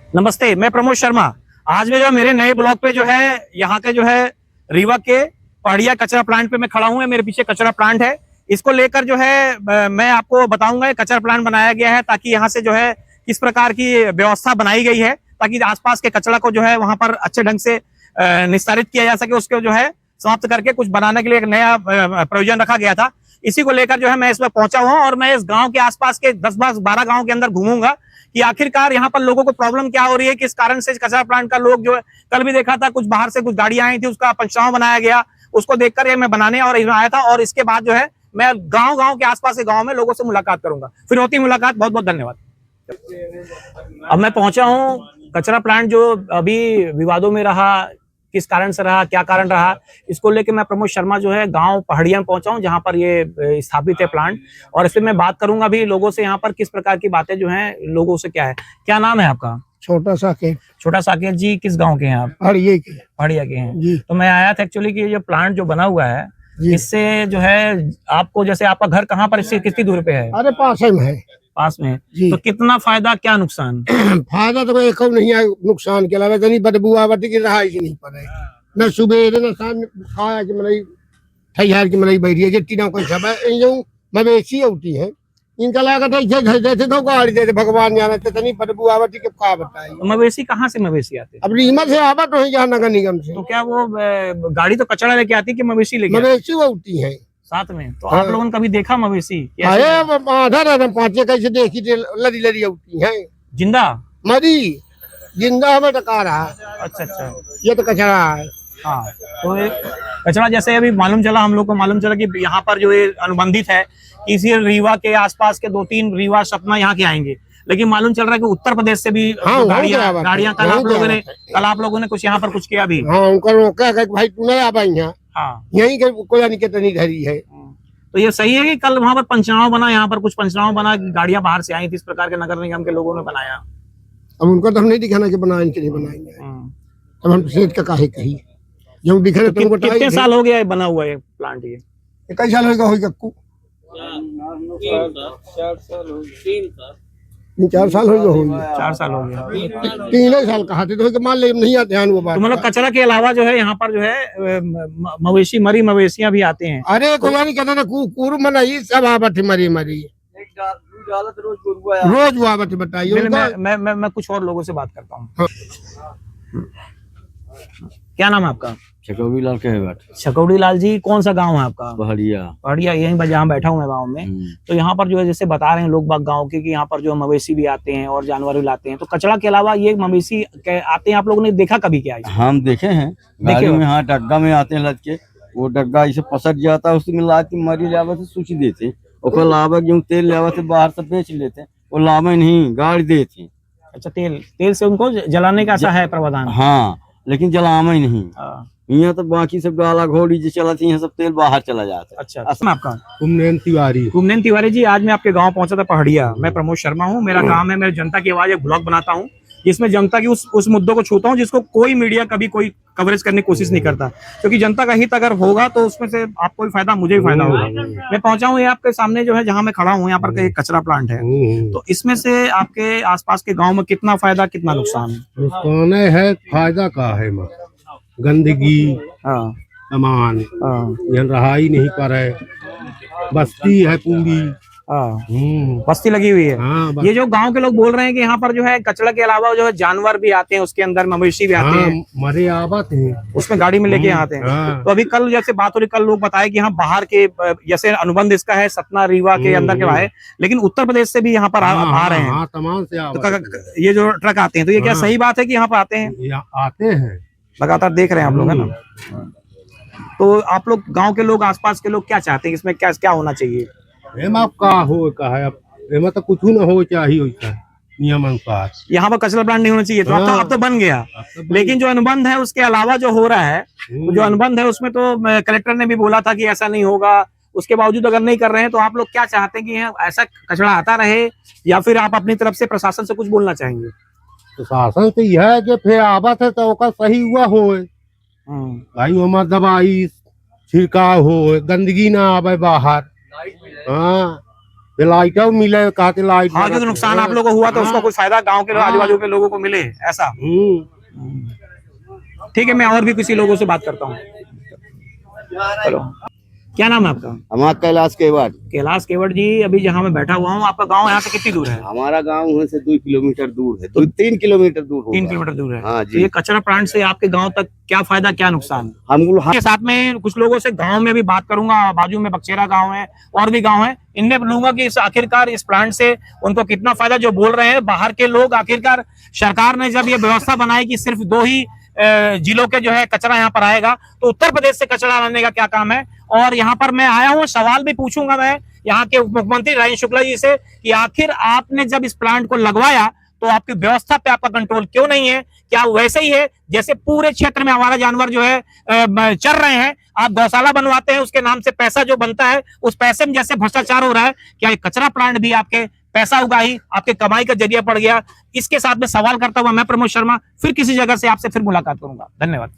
नमस्ते, मैं प्रमोद शर्मा। आज में जो मेरे नए ब्लॉग पे जो है यहाँ के जो है रीवा के पहाड़िया कचरा प्लांट पे मैं खड़ा हूँ। मेरे पीछे कचरा प्लांट है। इसको लेकर जो है मैं आपको बताऊंगा। ये कचरा प्लांट बनाया गया है ताकि यहाँ से जो है किस प्रकार की व्यवस्था बनाई गई है ताकि आसपास के कचरा को जो है वहां पर अच्छे ढंग से निस्तारित किया जा सके। उसको जो है समाप्त करके कुछ बनाने के लिए एक नया प्रयोजन रखा गया था। इसी को लेकर जो है मैं इसमें पहुंचा हुआ और मैं इस गांव के आसपास के 10-12 गांव के अंदर घूमूंगा कि आखिरकार यहाँ पर लोगों को प्रॉब्लम क्या हो रही है, किस कारण से कचरा प्लांट का लोग जो है कल भी देखा था कुछ बाहर से कुछ गाड़ियां आई थी, उसका पंचनामा बनाया गया। उसको देखकर ये मैं बनाने और आया था और इसके बाद जो है मैं गांव के आसपास के गांव में लोगों से मुलाकात करूंगा। फिर होती मुलाकात। बहुत बहुत धन्यवाद। अब मैं पहुंचा हूँ कचरा प्लांट जो अभी विवादों में रहा, किस कारण से रहा, क्या कारण रहा, इसको लेके मैं प्रमोद शर्मा जो है गांव पहाड़िया में पहुंचा हूं जहां पर ये स्थापित है प्लांट। और इसमें मैं बात करूंगा भी लोगों से यहाँ पर किस प्रकार की बातें जो हैं लोगों से क्या है। क्या नाम है आपका? छोटा साकेत। छोटा साकेत जी, किस गांव के हैं आप? पहाड़िया के हैं जी। तो मैं आया था एक्चुअली कि ये प्लांट जो बना हुआ है इससे जो है आपको, जैसे आपका घर कहाँ पर, इससे कितनी दूर पे है? अरे पास में है। पास में जी। तो कितना फायदा, क्या नुकसान? फायदा तो एक नहीं है, नुकसान के अलावा जनी बदबू आवती की रहा नहीं पड़े। न सुबह न शाम खाया कि मनई ठैयार की मनई बैठी है जितनी ना कोई सब है जो मवेशी होती है इनका लागत है घर देते तो गाड़ी देते भगवान जाना तनी बदबू आवती के का बताई। तो मवेशी कहाँ से मवेशी आते? अब रीमा से आवत नहीं जहाँ नगर निगम से। तो क्या वो गाड़ी तो कचरा लेके आती है कि मवेशी लेके? मवेशी होती है साथ में। तो हाँ। आप लोगों ने कभी देखा मवेशी? आधा पांचे कैसे देखी लड़ी लड़ी होती है जिंदा मरी जिंदा हमें टका रहा। अच्छा अच्छा, ये तो कचरा है। हाँ। तो ये कचरा जैसे अभी मालूम चला, हम लोग को मालूम चला कि यहाँ पर जो ये अनुबंधित है कि इसी रीवा के आसपास के 2-3 रीवा सतना यहाँ के आएंगे, लेकिन मालूम चल रहा है कि उत्तर प्रदेश से भी हाँ, गाड़ियां कल आप लोगों ने कुछ यहाँ पर कुछ किया भी। हाँ उनका रोका भाई तू नहीं आ पाई यहाँ। हाँ यही कोई निकेतनी धरी है। तो ये सही है कि कल वहां पर पंचनामा बना, यहाँ पर कुछ पंचनामा बना, गाड़ियां बाहर से आई थी, इस प्रकार के नगर निगम के लोगों ने बनाया। अब उनको तो हम नहीं दिखाना कि बनाए कि नहीं बनाएंगे। अब हम सेठ का काहे कही जो दिखे तो कितने साल हो गया बना हुआ है प्लांट? ये कई साल होगा कक्कू 4 साल हो गए। 4 साल हो गया। 3 साल कहा थे तो मान ले नहीं आते हैं वो बात। तो मतलब कचरा के अलावा जो है यहाँ पर जो है मवेशी, मरी मवेशियां भी आते हैं। अरे खुदा नहीं कहता कुकुर मनाई सब आवत मरी मरी रोज आवत बताइए। मैं कुछ और लोगों से बात करता हूँ। क्या नाम है आपका? चकौड़ी लाल के है। चकौड़ी लाल जी, कौन सा गांव है आपका? पहाड़िया। पहाड़िया, यहीं जहाँ बैठा हूँ मैं गाँव में। तो यहाँ पर जो है जैसे बता रहे हैं लोग बाग गाँव के कि यहाँ पर जो मवेशी भी आते हैं और जानवर भी लाते हैं, तो कचरा के अलावा ये मवेशी आते हैं, आप लोगों ने देखा कभी क्या? हम देखे हैं गाड़ी में, हाँ डग्गा में आते हैं लद के, वो डग्गा इसे पसट जाता है, उसमें ला के मरी लावा से सूची देते, और लावा गेहूँ तेल लावा से बाहर से बेच लेते, वो लावा नहीं गाड़ी देते। अच्छा, तेल से उनको जलाने का ऐसा है प्रावधान? हाँ, लेकिन जलावा ही नहीं। यहाँ तो बाकी सब गाला घोड़ी जो चलाती है सब तेल बाहर चला जाता है। अच्छा, आपका? कुमनेन तिवारी जी, आज मैं आपके गांव पहुंचा था पहाड़िया। मैं प्रमोद शर्मा हूं। मेरा काम है, मैं जनता की आवाज एक ब्लॉग बनाता हूं जिसमें जनता की उस मुद्दों को छूता हूं जिसको कोई मीडिया कभी कोई कवरेज करने की कोशिश नहीं करता, क्योंकि जनता का हित अगर होगा तो उसमें से आपको भी फायदा, मुझे भी फायदा होगा। मैं पहुंचा हूँ ये आपके सामने जो है जहाँ मैं खड़ा हूँ, यहाँ पर एक कचरा प्लांट है। तो इसमें से आपके आसपास के गाँव में कितना फायदा, कितना नुकसान? नुकसान है, फायदा का है गंदगी सामान यहाँ रहा ही नहीं पर है, बस्ती है पूरी। बस्ती लगी हुई है। हाँ, ये जो गांव के लोग बोल रहे हैं कि यहाँ पर जो है कचरा के अलावा जो है जानवर भी आते हैं, उसके अंदर मवेशी भी आते हैं, मरे आवत हैं, उसमें गाड़ी में लेके आते हैं। तो अभी कल जैसे बात हो रही, कल लोग बताए कि यहाँ बाहर के, जैसे अनुबंध इसका है सतना रीवा के अंदर के है, लेकिन उत्तर प्रदेश से भी यहाँ पर आ रहे हैं। तमाम से तो ये जो ट्रक आते हैं, तो ये क्या सही बात है कि यहाँ पर आते हैं? आते हैं, लगातार देख रहे हैं आप लोग, है ना? तो आप लोग गांव के लोग, आसपास के लोग क्या चाहते हैं, इसमें क्या क्या होना चाहिए? का हो का है, अब तो कुछ न हो चाहिए नियम अनुसार। यहाँ पर कचरा प्लांट नहीं होना चाहिए, तो अब तो बन गया। लेकिन जो अनुबंध है उसके अलावा जो हो रहा है, जो अनुबंध है उसमें तो कलेक्टर ने भी बोला था कि ऐसा नहीं होगा। उसके बावजूद अगर नहीं कर रहे हैं तो आप लोग क्या चाहते हैं कि ऐसा कचरा आता रहे, या फिर आप अपनी तरफ से प्रशासन से कुछ बोलना चाहेंगे? प्रशासन से यह है कि फिर आवत है तो सही हुआ हो भाई, दवाई छिड़काव हो, गंदगी ना आवे बाहर। हाँ, लाइट मिले कहा के लाइट हाँ, क्योंकि नुकसान आप लोगों को हुआ तो उसका कोई फायदा गांव के आजू बाजू के लोगों को मिले, ऐसा। ठीक है, मैं और भी किसी लोगों से बात करता हूँ। चलो, क्या नाम है आपका? हमारा कैलाश केवट। कैलाश केवट जी, अभी जहाँ मैं बैठा हुआ हूँ, आपका गांव यहाँ से कितनी दूर है? हमारा गांव यहाँ से 2 किलोमीटर दूर है, 3 किलोमीटर दूर होगा। 3 किलोमीटर दूर है। हाँ तो जी। ये कचरा प्लांट से आपके गांव तक क्या फायदा, क्या नुकसान? हम लोग के साथ में कुछ लोगों से गांव में भी बात करूंगा, बाजू में बक्सेरा गांव है और भी गांव है, इनमें लूंगा कि इस आखिरकार इस प्लांट से उनको कितना फायदा। जो बोल रहे हैं बाहर के लोग, आखिरकार सरकार ने जब ये व्यवस्था बनाई कि सिर्फ 2 ही जिलों के जो है कचरा यहाँ पर आएगा, तो उत्तर प्रदेश से कचरा लाने का क्या काम है? और यहाँ पर मैं आया हूँ, सवाल भी पूछूंगा मैं यहाँ के उप मुख्यमंत्री राजेंद्र शुक्ला जी से कि आखिर आपने जब इस प्लांट को लगवाया तो आपकी व्यवस्था पे आपका कंट्रोल क्यों नहीं है? क्या वैसे ही है जैसे पूरे क्षेत्र में हमारा जानवर जो है चर रहे हैं? आप गौशाला बनवाते हैं, उसके नाम से पैसा जो बनता है, उस पैसे में जैसे भ्रष्टाचार हो रहा है, क्या ये कचरा प्लांट भी आपके पैसा उगा ही आपके कमाई का जरिया पड़ गया? इसके साथ में सवाल करता हुआ मैं प्रमोद शर्मा फिर किसी जगह से आपसे फिर मुलाकात करूंगा। धन्यवाद।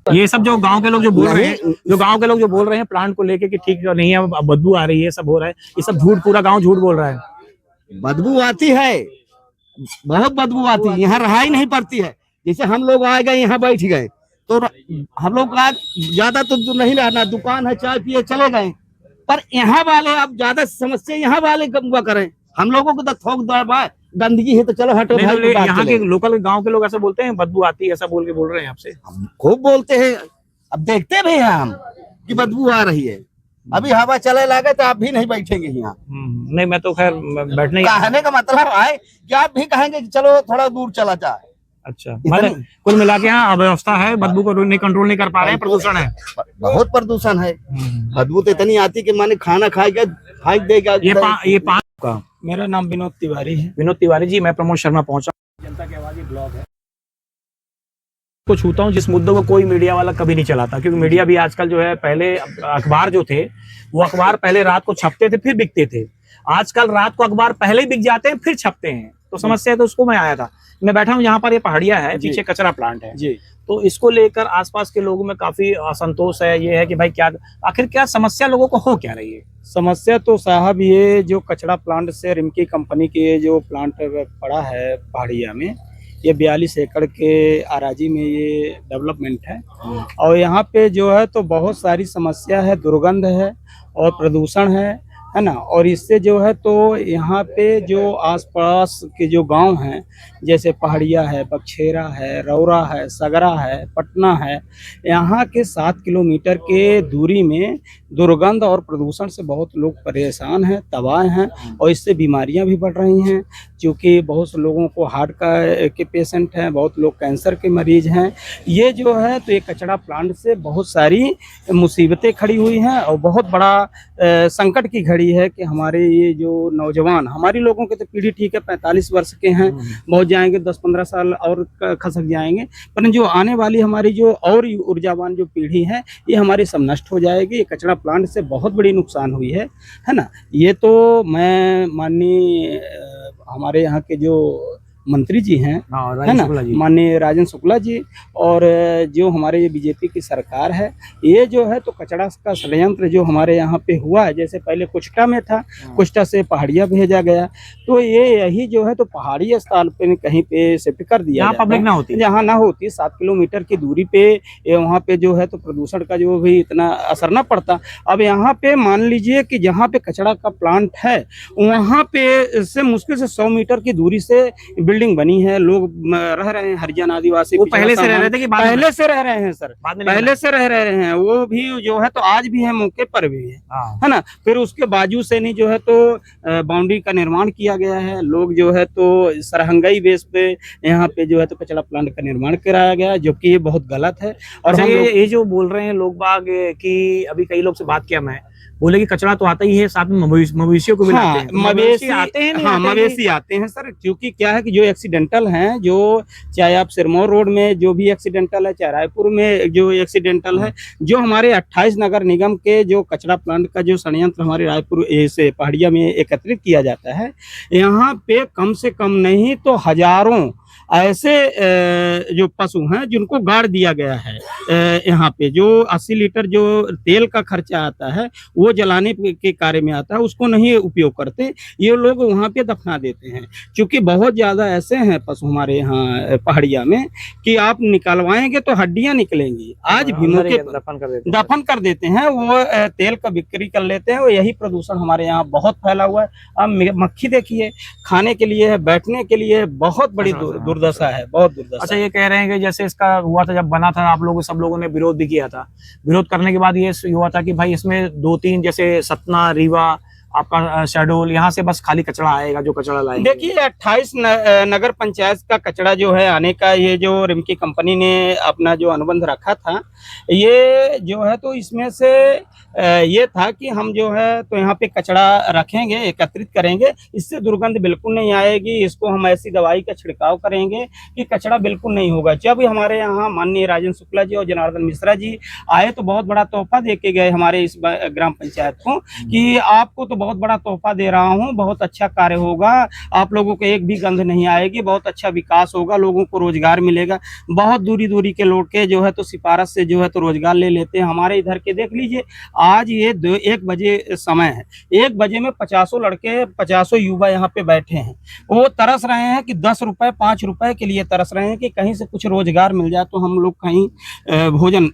ये सब जो गांव के लोग जो बोल रहे हैं, प्लांट को लेके कि ठीक नहीं है, बदबू आ रही है, सब हो रहा है, ये सब झूठ, पूरा गांव झूठ बोल रहा है। बदबू आती है, बहुत बदबू आती है, यहाँ रहाई नहीं पड़ती है। जैसे हम लोग आ गए, यहाँ बैठ गए, तो हम लोग आज ज्यादा तो नहीं रहना, दुकान है, चाय पिए चले गए, पर यहाँ वाले अब ज्यादा समस्या यहाँ वाले हुआ करें। हम लोगों को तो थोक दबा गंदगी है तो चलो हटो भाई। यहाँ के लोकल गांव के लोग ऐसा बोलते हैं, बदबू आती है, ऐसा बोल के बोल रहे हैं आपसे? खूब बोलते हैं, अब देखते भी हैं हम कि बदबू आ रही है। अभी हवा चले लगे तो आप भी नहीं बैठेंगे यहाँ। नहीं, मैं तो खैर बैठने कहने का मतलब है कि आप भी कहेंगे कि चलो थोड़ा दूर चला जाए। अच्छा, मतलब कुल मिला के यहाँ अव्यवस्था है, बदबू को नहीं कंट्रोल नहीं कर पा रहे हैं, प्रदूषण है, बहुत प्रदूषण है। बदबू तो इतनी आती कि माने खाना खाएगा फेंक देगा। ये पान का। मेरा नाम विनोद तिवारी है। विनोद तिवारी जी, मैं प्रमोद शर्मा पहुंचा, जनता की आवाज ब्लॉग है, को छूता हूँ जिस मुद्दों को कोई मीडिया वाला कभी नहीं चलाता, क्योंकि मीडिया भी आजकल जो है, पहले अखबार जो थे वो अखबार पहले रात को छपते थे फिर बिकते थे, आजकल रात को अखबार पहले ही बिक जाते हैं फिर छपते हैं, तो समस्या है। तो उसको मैं आया था, मैं बैठा हूँ यहाँ पर, ये पहाड़िया है, पीछे कचरा प्लांट है जी, तो इसको लेकर आसपास के लोगों में काफी असंतोष है। ये है कि भाई क्या आखिर क्या समस्या लोगों को हो क्या रही है? समस्या तो साहब ये जो कचरा प्लांट से रिमकी कंपनी के जो प्लांट पड़ा है पहाड़िया में, ये 42 एकड़ के अराजी में ये डेवलपमेंट है, और यहाँ पे जो है तो बहुत सारी समस्या है, दुर्गंध है और प्रदूषण है ना। और इससे जो है तो यहाँ पे जो आसपास के जो गांव हैं, जैसे पहाड़िया है, बक्सेरा है, रौरा है, सगरा है, पटना है, यहाँ के 7 किलोमीटर के दूरी में दुर्गंध और प्रदूषण से बहुत लोग परेशान हैं, तबाह हैं, और इससे बीमारियां भी बढ़ रही हैं, क्योंकि बहुत से लोगों को हार्ट के पेशेंट हैं, बहुत लोग कैंसर के मरीज हैं। ये जो है तो ये कचरा प्लांट से बहुत सारी मुसीबतें खड़ी हुई हैं, और बहुत बड़ा संकट की घड़ी है कि हमारे ये जो नौजवान, हमारी लोगों के तो पीढ़ी ठीक है 45 वर्ष के हैं, बहुत जाएंगे 10-15 साल और खसक जाएंगे, पर जो आने वाली हमारी जो और ऊर्जावान जो पीढ़ी है, ये हमारी सब नष्ट हो जाएगी। ये कचरा प्लांट से बहुत बड़ी नुकसान हुई है ना। ये तो मैं माननीय हमारे यहाँ के जो मंत्री जी हैं, है ना, माननीय राजेंद्र शुक्ला जी, और जो हमारे ये बीजेपी की सरकार है, ये जो है तो कचरा का षड्यंत्र जो हमारे यहाँ पे हुआ है, जैसे पहले कुष्टा में था, कुष्टा से पहाड़िया भेजा गया, तो ये यही जो है तो पहाड़ी स्थल पे कहीं पे शिफ्ट कर दिया, जहाँ पब्लिक ना होती, जहाँ ना होती, 7 किलोमीटर की दूरी पे वहाँ पे जो है तो प्रदूषण का जो भी इतना असर ना पड़ता। अब यहाँ पे मान लीजिए कि जहाँ पे कचरा का प्लांट है, वहाँ पे से मुश्किल से 100 मीटर की दूरी से बिल्डिंग बनी है, लोग रह रहे हैं, हरिजन आदिवासी पहले से रह रहे थे कि पहले से रह रहे हैं सर, पहले से रह रहे हैं, वो भी जो है तो आज भी है, मौके पर भी है ना। फिर उसके बाजू से नहीं जो है तो बाउंड्री का निर्माण किया गया है, लोग जो है तो सरहंगाई बेस पे यहाँ पे जो है तो कचरा प्लांट का निर्माण कराया गया है, जो कि ये बहुत गलत है। और ये जो बोल रहे हैं लोग बाग कि अभी कई लोग से बात किया, मैं बोले कि कचरा तो आता ही है, साथ में मवेशियों को भी लाते हैं। मवेशी आते हैं, मवेशी आते हैं सर, क्योंकि क्या है कि जो एक्सीडेंटल हैं, जो चाहे आप सिरमौर रोड में जो भी एक्सीडेंटल है, चाहे रायपुर में जो एक्सीडेंटल है, जो हमारे 28 नगर निगम के जो कचरा प्लांट का जो संयंत्र हमारे रायपुर से पहाड़िया में एकत्रित किया जाता है, यहाँ पे कम से कम नहीं तो हजारों ऐसे जो पशु हैं जिनको गाड़ दिया गया है यहाँ पे, जो 80 लीटर जो तेल का खर्चा आता है वो जलाने के कार्य में आता है, उसको नहीं उपयोग करते, ये लोग वहाँ पे दफना देते हैं। क्योंकि बहुत ज्यादा ऐसे हैं पशु हमारे यहाँ पहाड़िया में कि आप निकलवाएंगे तो हड्डियां निकलेंगी। आज भी मौके पर दफन कर देते हैं, वो तेल का बिक्री कर लेते हैं। और यही प्रदूषण हमारे यहाँ बहुत फैला हुआ है। अब मक्खी देखिए, खाने के लिए है, बैठने के लिए बहुत बड़ी दुर्दशा है, बहुत दुर्दशा। अच्छा, ये कह रहे हैं कि जैसे इसका हुआ था, जब बना था, आप लोगों सब लोगों ने विरोध भी किया था। विरोध करने के बाद ये हुआ था कि भाई इसमें 2-3 जैसे सतना, रीवा, आपका शहडोल, यहाँ से बस खाली कचरा आएगा, जो कचरा लाएंगे। देखिए 28 नगर पंचायत का कचरा जो है आने का, ये जो रिमकी कंपनी ने अपना जो अनुबंध रखा था, ये जो है तो इसमें से ये था कि हम जो है तो यहाँ पे कचरा रखेंगे, एकत्रित करेंगे, इससे दुर्गंध बिल्कुल नहीं आएगी। इसको हम ऐसी दवाई का छिड़काव करेंगे कि कचरा बिल्कुल नहीं होगा। जब हमारे यहाँ माननीय राजेंद्र शुक्ला जी और जनार्दन मिश्रा जी आए तो बहुत बड़ा तोहफा दे के गए हमारे इस ग्राम पंचायत को कि आपको तो बहुत बड़ा तोहफा दे रहा हूँ, बहुत अच्छा कार्य होगा, आप लोगों को एक भी गंध नहीं आएगी, बहुत अच्छा विकास होगा, लोगों को रोजगार मिलेगा। बहुत दूरी दूरी के लोग के जो है तो सिफारिश से जो है तो रोजगार ले लेते हैं। हमारे इधर के देख लीजिए, आज ये 1 बजे समय है, 1 बजे में 50 लड़के, 50 युवा यहाँ पे बैठे हैं। वो तरस रहे हैं कि 10 रुपए 5 रुपए के लिए तरस रहे हैं कि कहीं से कुछ रोजगार मिल जाए तो हम लोग कहीं भोजन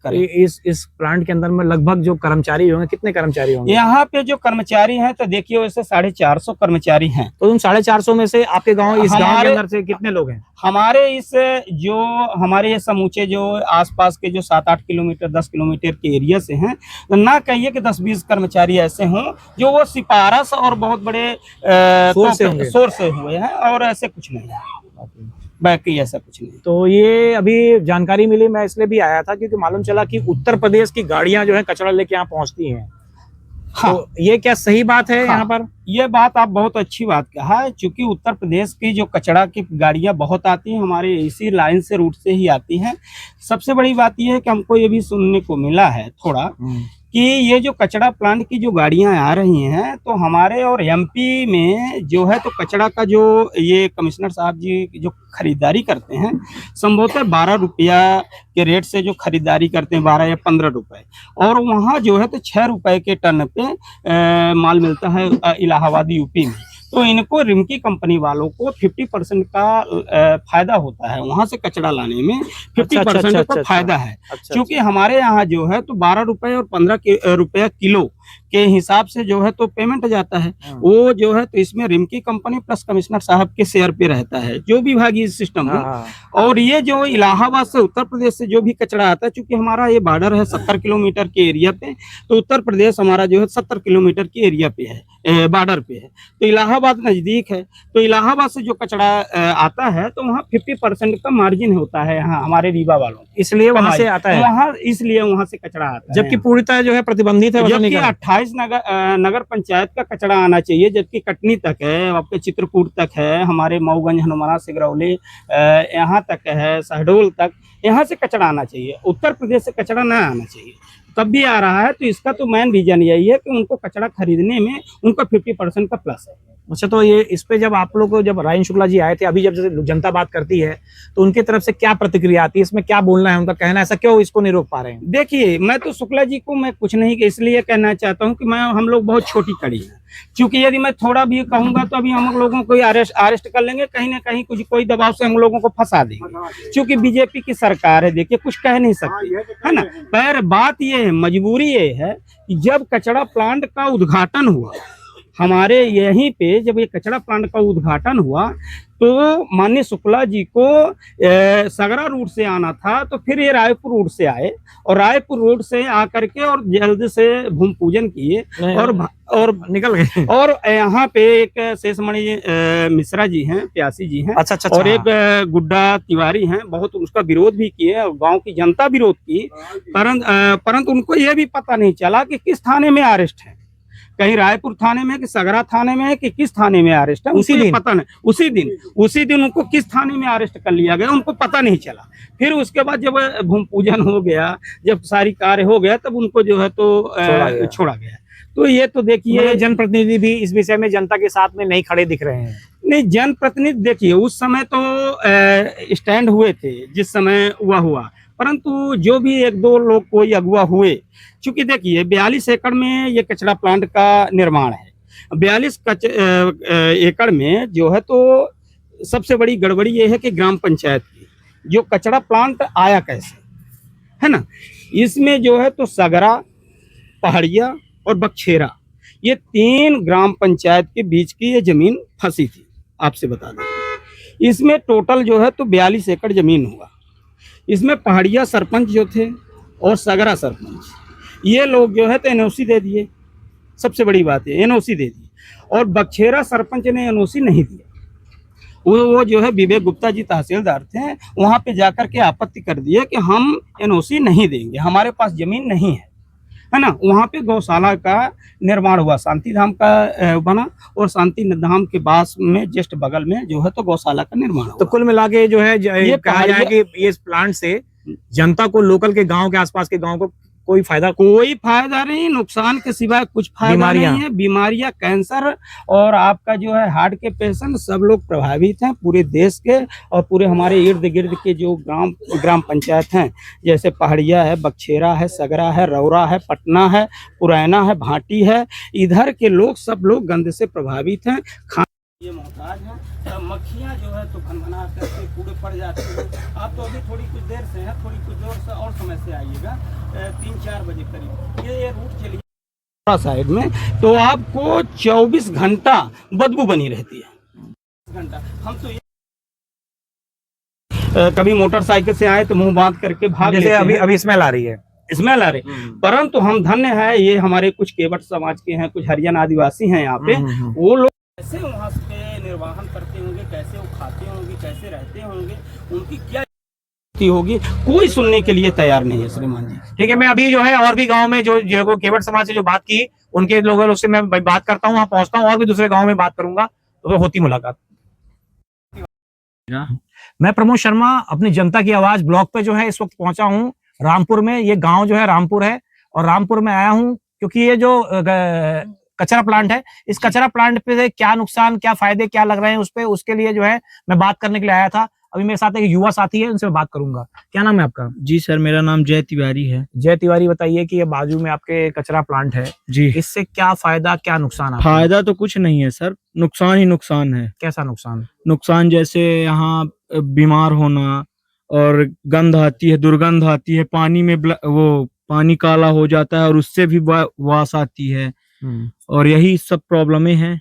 करें। इस प्लांट के अंदर में लगभग जो कर्मचारी होंगे, कितने कर्मचारी होंगे यहाँ पे? जो कर्मचारी हैं तो देखिए वैसे 450 कर्मचारी हैं। तो उन 450 में से आपके गांव, इस गांव के अंदर से कितने लोग हैं? हमारे ये समूचे जो आसपास के जो 7-8 किलोमीटर 10 किलोमीटर के एरिया से हैं, तो ना कहिए कि 10-20 कर्मचारी ऐसे हों जो वो सिफारिश और बहुत बड़े सोर्स से हुए हैं, और ऐसे कुछ नहीं है, बाकी ऐसा कुछ नहीं। तो ये अभी जानकारी मिली, मैं इसलिए भी आया था क्योंकि मालूम चला कि उत्तर प्रदेश की गाड़ियां जो है कचरा लेके यहाँ पहुंचती हैं। हाँ, तो ये क्या सही बात है? हाँ, यहाँ पर ये बात आप बहुत अच्छी बात कहा है, क्योंकि उत्तर प्रदेश की जो कचरा की गाड़ियां बहुत आती हैं, हमारे इसी लाइन से रूट से ही आती हैं। सबसे बड़ी बात ये है कि हमको ये भी सुनने को मिला है थोड़ा कि ये जो कचरा प्लांट की जो गाड़ियां आ रही हैं, तो हमारे और एमपी में जो है तो कचरा का जो ये कमिश्नर साहब जी जो खरीदारी करते हैं, संभवतः 12 रुपया के रेट से जो खरीदारी करते हैं, 12 या 15 रुपए, और वहाँ जो है तो 6 रुपए के टन पे माल मिलता है इलाहाबाद यूपी में। तो इनको रिमकी कंपनी वालों को 50% का फायदा होता है, वहां से कचरा लाने में 50% का फायदा है। क्योंकि हमारे यहाँ जो है तो 12 रुपए और 15 रुपया किलो के हिसाब से जो है तो पेमेंट जाता है। वो जो है तो इसमें रिमकी कंपनी प्लस कमिश्नर साहब के शेयर पे रहता है, जो विभागीय सिस्टम है। और ये जो इलाहाबाद से उत्तर प्रदेश से जो भी कचरा आता है, चूंकि हमारा ये बॉर्डर है 70 किलोमीटर के एरिया पे, तो उत्तर प्रदेश हमारा जो है 70 किलोमीटर के एरिया पे है, बॉर्डर पे है, तो इलाहाबाद नजदीक है। तो इलाहाबाद से जो कचरा आता है तो वहाँ 50% का मार्जिन होता है यहाँ हमारे रीवा वालों, इसलिए वहां से आता है वहाँ, इसलिए वहां से कचरा आता है। जबकि पूर्णतः जो है प्रतिबंधित है, जबकि 28 नगर पंचायत का कचरा आना चाहिए, जबकि कटनी तक है, आपके चित्रकूट तक है, हमारे मऊगंज, हनुमाना, सिगरौली, यहाँ तक है, शहडोल तक, यहाँ से कचरा आना चाहिए। उत्तर प्रदेश से कचरा ना आना चाहिए, तब भी आ रहा है। तो इसका तो मेन रीजन यही है कि उनको कचरा खरीदने में उनका 50% का प्लस है। अच्छा, तो ये इस पे जब आप लोग को, जब राजेंद्र शुक्ला जी आए थे, अभी जब जैसे जनता बात करती है तो उनकी तरफ से क्या प्रतिक्रिया आती है, इसमें क्या बोलना है, उनका कहना ऐसा क्यों इसको नहीं रोक पा रहे हैं? देखिए, मैं तो शुक्ला जी को मैं कुछ नहीं इसलिए कहना चाहता हूँ कि हम लोग बहुत छोटी कड़ी है, क्योंकि यदि मैं थोड़ा भी कहूंगा तो अभी हम लोगों को अरेस्ट कर लेंगे, कहीं ना कहीं कोई दबाव से हम लोगों को फंसा देंगे, क्योंकि बीजेपी की सरकार है। देखिए, कुछ कह नहीं सकती है ना। पर बात ये है, मजबूरी ये है कि जब कचरा प्लांट का उद्घाटन हुआ हमारे यहीं पे, जब ये कचरा प्लांट का उद्घाटन हुआ तो माननीय शुक्ला जी को सगरा रूट से आना था, तो फिर ये रायपुर रूट से आए, और रायपुर रूट से आकर के और जल्द से भूमि पूजन किए और निकल गए। और यहाँ पे एक शेषमणि मिश्रा जी हैं, प्यासी जी हैं, अच्छा, और एक गुड्डा तिवारी हैं, बहुत उसका विरोध भी किए और गांव की जनता विरोध की, परंतु उनको ये भी पता नहीं चला कि किस थाने में अरेस्ट है, कहीं रायपुर थाने में कि सगरा थाने में है कि किस थाने में अरेस्ट है, उसी दिन पता नहीं, उसी दिन उनको किस थाने में अरेस्ट कर लिया गया, उनको पता नहीं चला। फिर उसके बाद जब भूमि पूजन हो गया, जब सारी कार्य हो गया, तब उनको जो है तो छोड़ा गया। तो ये तो देखिए, जनप्रतिनिधि भी इस विषय में जनता के साथ में नहीं खड़े दिख रहे हैं। नहीं, जनप्रतिनिधि देखिए उस समय तो स्टैंड हुए थे जिस समय हुआ, परंतु जो भी एक दो लोग कोई अगुआ हुए, क्योंकि देखिए 42 एकड़ में ये कचरा प्लांट का निर्माण है। 42 एकड़ में जो है तो सबसे बड़ी गड़बड़ी ये है कि ग्राम पंचायत की जो कचरा प्लांट आया कैसे, है ना, इसमें जो है तो सगरा, पहाड़िया और बकछेरा, ये 3 ग्राम पंचायत के बीच की ये जमीन फंसी थी। आपसे बता दें इसमें टोटल जो है तो 42 एकड़ जमीन हुआ। इसमें पहाड़िया सरपंच जो थे और सगरा सरपंच, ये लोग जो है तो एनओसी दे दिए। सबसे बड़ी बात है एनओसी दे दी, और बकछेरा सरपंच ने एनओसी नहीं दिया। वो जो है विवेक गुप्ता जी तहसीलदार थे, वहां पे जाकर के आपत्ति कर दिए कि हम एनओसी नहीं देंगे, हमारे पास जमीन नहीं है ना। वहां पे गौशाला का निर्माण हुआ, शांति धाम का बना, और शांति धाम के पास में जस्ट बगल में जो है तो गौशाला का निर्माण हुआ। तो कुल मिला के जो है ये कहा जाए कि ये इस प्लांट से जनता को, लोकल के गांव के आसपास के गांव को कोई फायदा नहीं, नुकसान के सिवाय कुछ फायदा नहीं है। बीमारियां, कैंसर और आपका जो है हार्ट के पेशेंट सब लोग प्रभावित हैं पूरे देश के, और पूरे हमारे इर्द गिर्द के जो ग्राम पंचायत हैं, जैसे पहाड़िया है, बकछेरा है, सगरा है, रौरा है, पटना है, पुरैना है, भाटी है, इधर के लोग सब लोग गंद से प्रभावित हैं। ये मोहताज है। मक्खियाँ जो है तो भनभना करके पूरे पड़ जाती है। आप तो अभी थोड़ी कुछ देर से है, थोड़ी कुछ देर से और समय से आइएगा, 3-4 बजे करीब ये रूट चलिए साइड में, तो आपको 24 घंटा बदबू बनी रहती है। घंटा हम तो कभी मोटरसाइकिल से आए तो मुंह बांध करके भाग लेते हैं। अभी स्मेल आ रही है, स्मेल आ रही, परंतु हम धन्य है, ये हमारे कुछ केवट समाज के हैं, कुछ हरियाणा आदिवासी हैं यहाँ पे, वो लोग कैसे वहाँ पे निर्वाहन करते होंगे, कैसे वो खाते होंगे, कैसे रहते होंगे, उनकी क्या होगी, कोई सुनने के लिए तैयार नहीं है श्रीमान जी। ठीक है, मैं अभी जो है और भी गांव में जो केवट समाज से जो बात की उनके लोगों से मैं बात करता हूँ, वहाँ पहुंचता हूँ और भी दूसरे गांव में बात करूंगा, तो होती मुलाकात। मैं प्रमोद शर्मा अपनी जनता की आवाज ब्लॉग पे जो है इस वक्त पहुंचा हूँ रामपुर में। ये गांव जो है रामपुर है, और रामपुर में आया हूँ क्योंकि ये जो कचरा प्लांट है, इस कचरा प्लांट पे क्या नुकसान, क्या फायदे, क्या लग रहे हैं उस पे, उसके लिए जो है मैं बात करने के लिए आया था। अभी मेरे साथ एक युवा साथी है, उनसे मैं बात करूंगा। क्या नाम है आपका? जी सर, मेरा नाम जय तिवारी है। जय तिवारी, बताइए कि ये बाजू में आपके कचरा प्लांट है जी, इससे क्या फायदा, क्या नुकसान? फायदा तो कुछ नहीं है सर, नुकसान ही नुकसान है। कैसा नुकसान? नुकसान जैसे यहाँ बीमार होना, और गंध आती है, दुर्गंध आती है, पानी में वो पानी काला हो जाता है और उससे भी वास आती है, और यही सब प्रॉब्लमें हैं।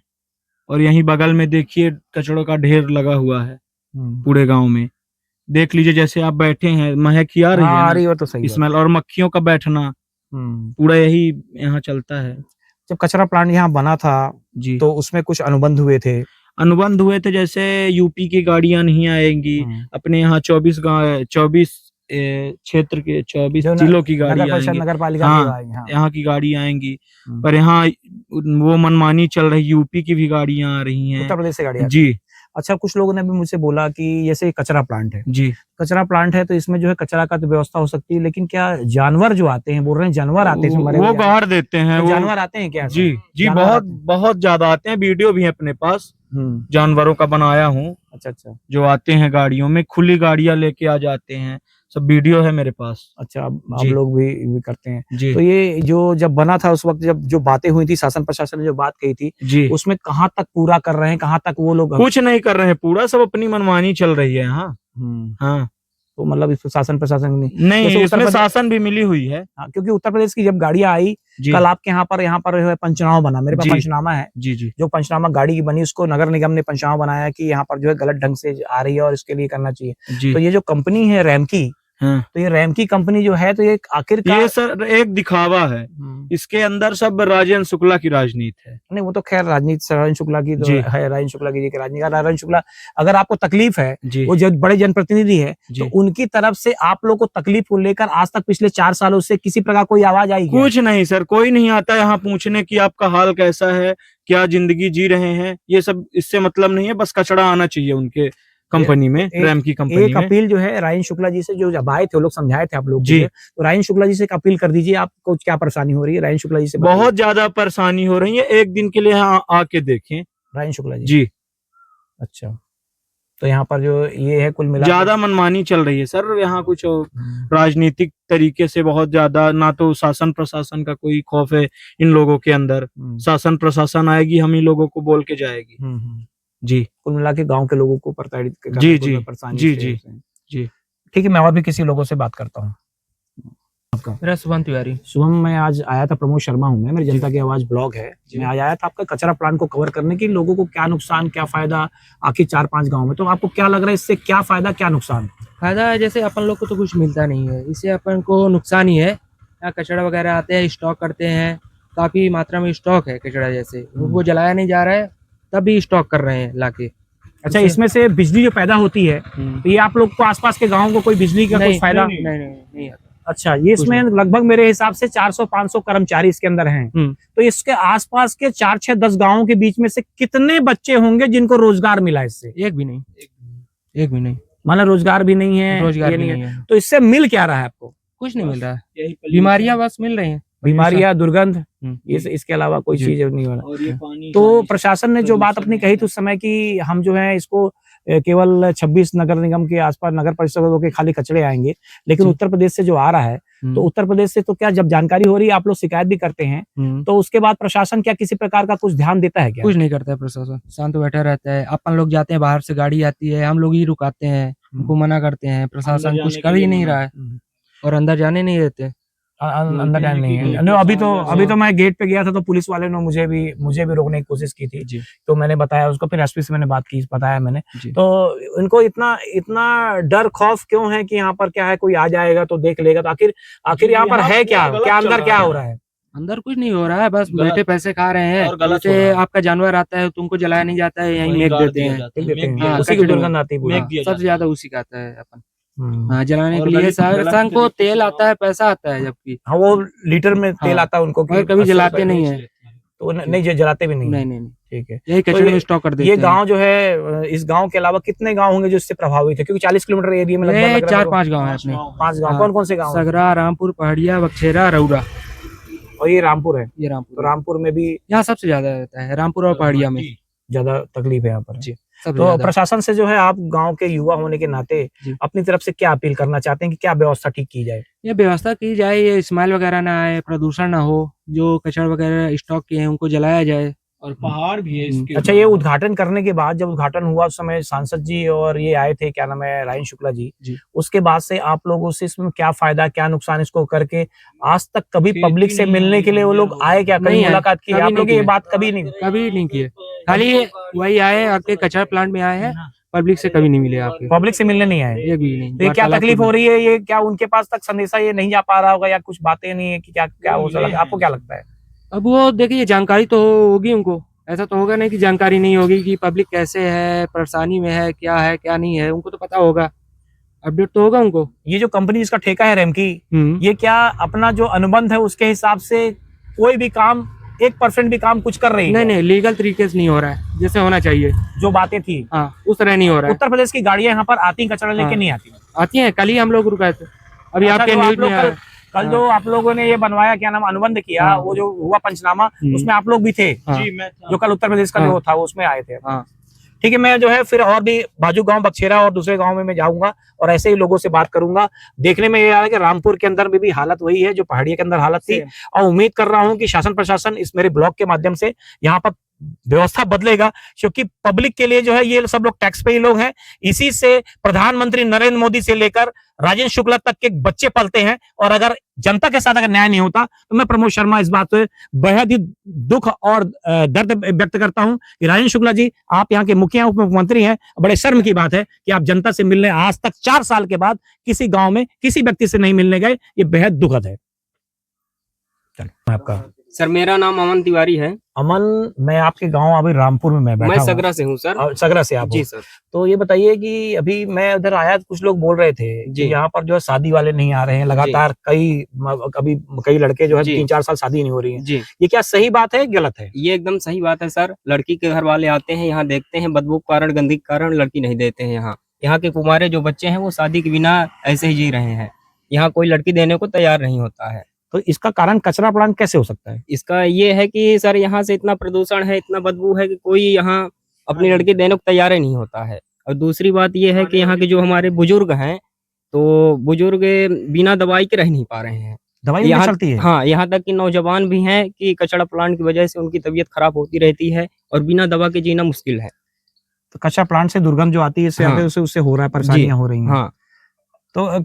और यहीं बगल में देखिए कचड़ों का ढेर लगा हुआ है पूरे गांव में। देख लीजिए जैसे आप बैठे हैं, महक ही आ रही है, तो सही स्मेल, और मक्खियों का बैठना, पूरा यही यहाँ चलता है। जब कचरा प्लांट यहाँ बना था जी, तो उसमें कुछ अनुबंध हुए थे? जैसे यूपी की गाड़ियां नहीं आएंगी, अपने यहाँ 24 क्षेत्र के 24 जिलों की गाड़ी आएंगी, नगर पालिका यहाँ की गाड़ी आएंगी, पर यहाँ वो मनमानी चल रही, यूपी की भी गाड़ियां आ रही हैं, उत्तर प्रदेश से गाड़ियां। जी। अच्छा, कुछ लोगों ने भी मुझसे बोला कि जैसे कचरा प्लांट है जी, कचरा प्लांट है तो इसमें जो है कचरा का तो व्यवस्था हो सकती है, लेकिन क्या जानवर जो आते हैं, बोल रहे हैं जानवर आते हैं, वो गाड़ देते हैं, वो जानवर आते हैं क्या? जी जी, बहुत ज्यादा आते हैं, वीडियो भी है अपने पास, जानवरों का बनाया हूँ। अच्छा, जो आते हैं गाड़ियों में, खुली गाड़ियां लेके आ जाते हैं, सब वीडियो है मेरे पास। अच्छा, आप लोग भी करते हैं जी। तो ये जो जब बना था उस वक्त, जब जो बातें हुई थी, शासन प्रशासन ने जो बात कही थी जी, उसमें कहाँ तक पूरा कर रहे हैं, कहाँ तक वो लोग? कुछ नहीं कर रहे हैं, पूरा सब अपनी मनमानी चल रही है। हाँ, तो मतलब इस शासन प्रशासन नहीं, इसमें शासन भी मिली हुई है। क्योंकि उत्तर प्रदेश की जब गाड़ियां आई, कल आपके यहाँ पर पंचनामा बना, मेरे पास पंचनामा है जी, जो पंचनामा गाड़ी की बनी, उसको नगर निगम ने पंचनामा बनाया कि यहाँ पर जो है गलत ढंग से आ रही है और इसके लिए करना चाहिए। तो ये जो कंपनी है रैमकी, तो ये रैमकी कंपनी जो है, तो ये आखिरकार ये सर एक दिखावा है, इसके अंदर सब राजेंद्र शुक्ला की राजनीति है। नहीं, वो तो खैर राजनीति राजेंद्र शुक्ला की तो है, राजेंद्र शुक्ला की राजनीति। राजेंद्र शुक्ला, अगर आपको तकलीफ है, वो जो बड़े जनप्रतिनिधि है, तो उनकी तरफ से आप लोग को तकलीफ को लेकर आज तक पिछले 4 सालों से किसी प्रकार कोई आवाज आई? कुछ नहीं सर, कोई नहीं आता यहाँ पूछने की आपका हाल कैसा है, क्या जिंदगी जी रहे हैं, ये सब इससे मतलब नहीं है। बस कचरा आना चाहिए उनके कंपनी में, रैमकी कंपनी में। एक अपील जो है राजेंद्र शुक्ला जी से, जो जब आए थे वो लोग समझाए थे आप लोग जी, तो राजेंद्र शुक्ला जी से एक अपील कर दीजिए, आपको क्या परेशानी हो रही है राजेंद्र शुक्ला जी से? बहुत ज्यादा परेशानी हो रही है, एक दिन के लिए आके देखें राजेंद्र शुक्ला जी। जी, अच्छा, तो यहाँ पर जो ये है कुल मिला ज्यादा मनमानी चल रही है सर यहाँ, कुछ राजनीतिक तरीके से बहुत ज्यादा, ना तो शासन प्रशासन का कोई खौफ है इन लोगों के अंदर। शासन प्रशासन आएगी, हम ही लोगों को बोल के जाएगी। जी, कुल मिला के गाँव के लोगों को प्रताड़ित करने जी को जी परेशानी जी से जी होते हैं। जी। ठीक है, मैं और भी किसी लोगों से बात करता हूँ। मेरा शुभम तिवारी। शुभम, मैं आज आया था, प्रमोद शर्मा हूँ मैं, मेरी जनता की आवाज ब्लॉग है। मैं आज आया था आपका कचरा प्लांट को कवर करने की, लोगों को क्या नुकसान क्या फायदा आखिर 4-5 गांव में, तो आपको क्या लग रहा है इससे क्या फायदा क्या नुकसान? फायदा है जैसे अपन लोग को तो कुछ मिलता नहीं है, इससे अपन को नुकसान ही है। यहाँ कचरा वगैरह आते हैं, स्टॉक करते हैं, काफी मात्रा में स्टॉक है कचरा, जैसे वो जलाया नहीं जा रहा है तब भी स्टॉक कर रहे हैं लाके। अच्छा, इसमें से बिजली जो पैदा होती है तो ये आप लोग को आसपास के गाँव को कोई बिजली का कुछ फायदा? नहीं आता। अच्छा, ये इसमें लगभग मेरे हिसाब से 400-500 कर्मचारी इसके अंदर हैं, तो इसके आसपास के 4-6-10 गांवों के बीच में से कितने बच्चे होंगे जिनको रोजगार मिला इससे? एक भी नहीं। मतलब रोजगार भी नहीं है, रोजगार ये भी नहीं नहीं है। है, तो इससे मिल क्या रहा है आपको? कुछ नहीं मिल रहा है, बीमारियां बस मिल रही हैं, बीमारियां, दुर्गंध, इसके अलावा कोई चीज नहीं हो रहा। तो प्रशासन ने जो बात अपनी कही थी उस समय कि हम जो है इसको केवल 26 नगर निगम के आसपास नगर परिषदों के खाली कचरे आएंगे, लेकिन उत्तर प्रदेश से जो आ रहा है, तो उत्तर प्रदेश से तो क्या जब जानकारी हो रही है आप लोग शिकायत भी करते हैं, तो उसके बाद प्रशासन क्या किसी प्रकार का कुछ ध्यान देता है क्या? कुछ नहीं करता है प्रशासन, शांत बैठा रहता है। अपन लोग जाते हैं, बाहर से गाड़ी आती है, हम लोग ही रुकाते हैं, उनको मना करते हैं, प्रशासन कुछ कर ही नहीं रहा है और अंदर जाने नहीं देते। अंदर जाने नहीं है। नहीं, अभी तो मैं गेट पे गया था तो पुलिस वाले ने मुझे भी रोकने की कोशिश की थी, तो मैंने बताया उसको, फिर एसपी से मैंने बात की, बताया मैंने। तो इनको इतना डर खौफ क्यों है कि यहाँ पर क्या है, कोई आ जाएगा तो देख लेगा, तो आखिर यहाँ पर है क्या अंदर क्या हो रहा है? अंदर कुछ नहीं हो रहा है, बस बैठे पैसे खा रहे हैं। जैसे आपका जानवर आता है तुमको जलाया नहीं जाता है, यहीं मेक देते हैं, उसी की दुर्गंध आती है, सबसे ज्यादा उसी का आता है अपन। हाँ, जलाने के लिए शासन को तेल आता है, पैसा आता है, जबकि हाँ वो लीटर में तेल आता है उनको, कभी जलाते नहीं है, तो नहीं जलाते भी नहीं। नहीं। ठीक है, यही कचरे में स्टॉक कर देते हैं। ये गांव जो है, इस गांव के अलावा कितने गांव होंगे जो इससे प्रभावित है? क्योंकि 40 किलोमीटर एरिया में लगभग 4-5 गाँव है अपने। 5 गांव, कौन कौन से गाँव? सगरा, रामपुर, पहाड़िया, बक्सेरा, रौरा, और ये रामपुर है। ये रामपुर, तो रामपुर में भी यहाँ सबसे ज्यादा रहता है, रामपुर और पहाड़िया में ज्यादा तकलीफ है यहाँ पर। जी, तो प्रशासन से जो है आप गांव के युवा होने के नाते अपनी तरफ से क्या अपील करना चाहते हैं कि क्या व्यवस्था ठीक की जाए? ये व्यवस्था की जाए, ये स्मेल वगैरह ना आए, प्रदूषण ना हो, जो कचरा वगैरह स्टॉक किए हैं उनको जलाया जाए, और पहाड़ भी है इसके। अच्छा, ये उद्घाटन करने के बाद, जब उद्घाटन हुआ उस समय सांसद जी और ये आए थे, क्या नाम है, रायन शुक्ला जी, उसके बाद से आप लोगों से इसमें क्या फायदा क्या नुकसान, इसको करके आज तक कभी पब्लिक से मिलने के लिए वो लोग आए क्या, कभी मुलाकात की आप लोग? ये बात कभी नहीं किए, खाली वही आए आपके कचरा प्लांट में आए हैं, पब्लिक से कभी नहीं मिले, आपके पब्लिक से मिलने नहीं आए, एक भी नहीं। तो ये क्या तकलीफ हो रही है, ये क्या उनके पास तक संदेशा ये नहीं जा पा रहा होगा, या कुछ बातें नहीं है कि क्या हो सकता है? आपको क्या लगता है? अब वो देखिए, जानकारी तो होगी उनको, ऐसा तो होगा नहीं कि जानकारी नहीं होगी कि पब्लिक कैसे है, परेशानी में है क्या नहीं है, उनको तो पता होगा, अपडेट तो होगा उनको। ये जो कंपनी जिसका ठेका है रेमकी, ये क्या अपना जो अनुबंध है उसके हिसाब से कोई भी काम 1% भी काम कुछ कर रही है? नहीं, लीगल तरीके से नहीं हो रहा है, जैसे होना चाहिए, जो बातें थी उस तरह नहीं हो रहा है। उत्तर प्रदेश की गाड़ियां यहाँ पर आती कचरा लेके नहीं आती हैं, कल ही हम लोग रुकाए थे, अभी आपके न्यूज में कल जो आप लोगों ने ये बनवाया, क्या नाम, अनुबंध किया, वो जो हुआ पंचनामा, उसमें आप लोग भी थे? जो कल उत्तर प्रदेश का जो था उसमें आए थे। ठीक है, मैं जो है फिर और भी बाजू गांव बक्सेरा और दूसरे गांव में मैं जाऊंगा और ऐसे ही लोगों से बात करूंगा। देखने में ये आ रहा है कि रामपुर के अंदर में भी हालत वही है जो पहाड़िया के अंदर हालत थी, और उम्मीद कर रहा हूं कि शासन प्रशासन इस मेरे ब्लॉग के माध्यम से यहाँ पर व्यवस्था बदलेगा, क्योंकि पब्लिक के लिए जो है ये सब लोग टैक्स पे ही लोग हैं। इसी से प्रधानमंत्री नरेंद्र मोदी से लेकर राजेंद्र शुक्ला तक के बच्चे पलते हैं, और अगर जनता के साथ अगर न्याय नहीं होता तो मैं प्रमोद शर्मा इस बात पे बेहद ही दुख और दर्द व्यक्त करता हूं कि राजेंद्र शुक्ला जी, आप यहाँ के मुखिया उप मुख्यमंत्री हैं, बड़े शर्म की बात है कि आप जनता से मिलने आज तक 4 साल के बाद किसी गांव में किसी व्यक्ति से नहीं मिलने गए, ये बेहद दुखद है। चलो, आपका सर, मेरा नाम अमन तिवारी है। अमन, मैं आपके गांव अभी रामपुर में मैं बैठा मैं सगरा से हूँ सर। सगरा से आप? जी सर। तो ये बताइए कि अभी मैं उधर आया, कुछ लोग बोल रहे थे कि यहाँ पर जो है शादी वाले नहीं आ रहे हैं लगातार, कई लड़के जो है 3-4 साल शादी नहीं हो रही है जी। ये क्या सही बात है, गलत है? ये एकदम सही बात है सर। लड़की के घर वाले आते हैं, यहाँ देखते हैं, बदबू के कारण, गंदगी के कारण लड़की नहीं देते हैं। यहाँ के कुमारे जो बच्चे हैं वो शादी के बिना ऐसे ही जी रहे हैं, यहाँ कोई लड़की देने को तैयार नहीं होता है। तो इसका कारण कचरा प्लांट कैसे हो सकता है? इसका ये है कि सर यहाँ से इतना प्रदूषण है, इतना बदबू है कि कोई यहाँ अपनी लड़की देने को तैयार ही नहीं होता है। और दूसरी बात ये है कि यहाँ के जो हमारे बुजुर्ग हैं, तो बुजुर्ग बिना दवाई के रह नहीं पा रहे हैं। दवाई उनकी चलती है? हाँ, यहाँ तक कि नौजवान भी हैं कि कचड़ा प्लांट की वजह से उनकी तबीयत खराब होती रहती है और बिना दवा के जीना मुश्किल है। तो कचरा प्लांट से दुर्गंध जो आती है इससे हाँ। उससे हो रहा है, परेशानियां हो रही हैं। हाँ, तो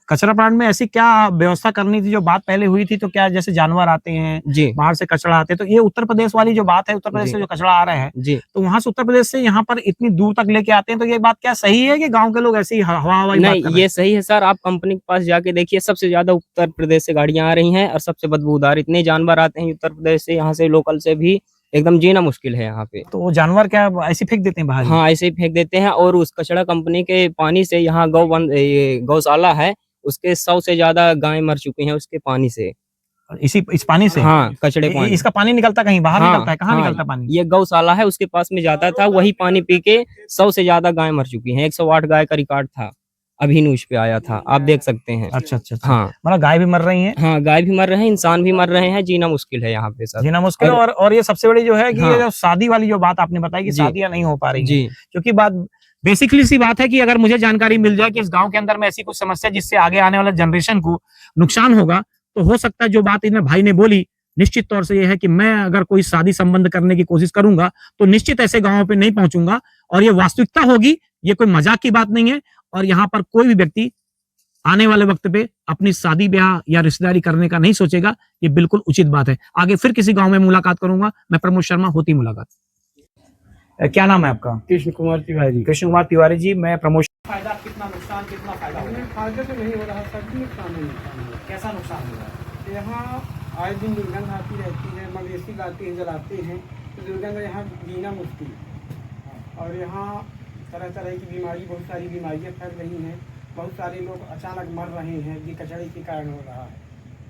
कचरा प्लांट में ऐसी क्या व्यवस्था करनी थी जो बात पहले हुई थी? तो क्या जैसे जानवर आते हैं, जी बाहर से कचरा आते हैं, तो ये उत्तर प्रदेश वाली जो बात है, उत्तर प्रदेश जी। से जो कचरा आ रहा है, जी तो वहां से उत्तर प्रदेश से यहाँ पर इतनी दूर तक लेके आते हैं, तो ये बात क्या सही है कि गांव के लोग ऐसे ही हवा हवाई बात नहीं, कर रहे ये सही है सर। आप कंपनी के पास जाके देखिए, सबसे ज्यादा उत्तर प्रदेश से गाड़ियां आ रही हैं और सबसे बदबूदार इतने जानवर आते हैं उत्तर प्रदेश से, यहाँ से लोकल से भी एकदम जीना मुश्किल है यहाँ पे। हैं? तो वो जानवर क्या ऐसे फेंक देते हैं बाहर ही? हाँ, ऐसे ही फेंक देते हैं। और उस कचड़ा कंपनी के पानी से यहाँ ये गौशाला है, उसके 100 से ज्यादा गाय मर चुकी हैं उसके पानी से। इस पानी से? हाँ, कचड़े पानी। इसका पानी निकलता कहीं बाहर हाँ, निकलता है? कहाँ हाँ, निकलता है पानी? ये गौशाला है, उसके पास में जाता था, वही पानी पी के 100 से ज्यादा गाय मर चुकी हैं। 108 गाय का रिकॉर्ड था, अभी न्यूज पे आया था, आप देख सकते हैं। अच्छा अच्छा अच्छा। हाँ मतलब गाय भी मर रही है, हाँ, गाय भी मर रहे हैं, इंसान भी मर रहे हैं, जीना मुश्किल है यहाँ पे सर। जीना मुश्किल है। और ये सबसे बड़ी जो है कि हाँ। ये जो शादी वाली जो बात आपने बताई कि जी। शादियां नहीं हो पा रही हैं, जी क्योंकि बात बेसिकली सी बात है कि अगर मुझे जानकारी मिल जाए कि इस गांव के अंदर में ऐसी कुछ समस्या जिससे आगे आने वाले जनरेशन को नुकसान होगा, तो हो सकता है जो बात इन भाई ने बोली निश्चित तौर से ये है कि मैं अगर कोई शादी संबंध करने की कोशिश करूंगा तो निश्चित ऐसे गांवों पे नहीं पहुंचूंगा, और ये वास्तविकता होगी, ये कोई मजाक की बात नहीं है। और यहाँ पर कोई भी व्यक्ति आने वाले वक्त पे अपनी शादी ब्याह या रिश्तेदारी करने का नहीं सोचेगा, ये बिल्कुल उचित बात है। आगे फिर किसी गांव में मुलाकात करूंगा। मैं प्रमोद शर्मा, होती मुलाकात। क्या नाम है आपका? कृष्ण कुमार तिवारी। कृष्ण कुमार तिवारी जी, मैं प्रमोद। फायदा कितना, नुकसान कितना, फायदा हो रहा है? फायदा तो नहीं हो रहा, सब नुकसान ही नुकसान है। कैसा नुकसान हो रहा है? यहाँ आए दिन दुर्गंध आती रहती है, मवेशी लाते हैं, जलाते हैं, तो दुर्गंध यहाँ जीना मुश्किल है। और यहाँ तरह तरह की बीमारी, बहुत सारी बीमारियाँ फैल रही हैं, बहुत सारे लोग अचानक मर रहे हैं, ये कचड़े के कारण हो रहा है।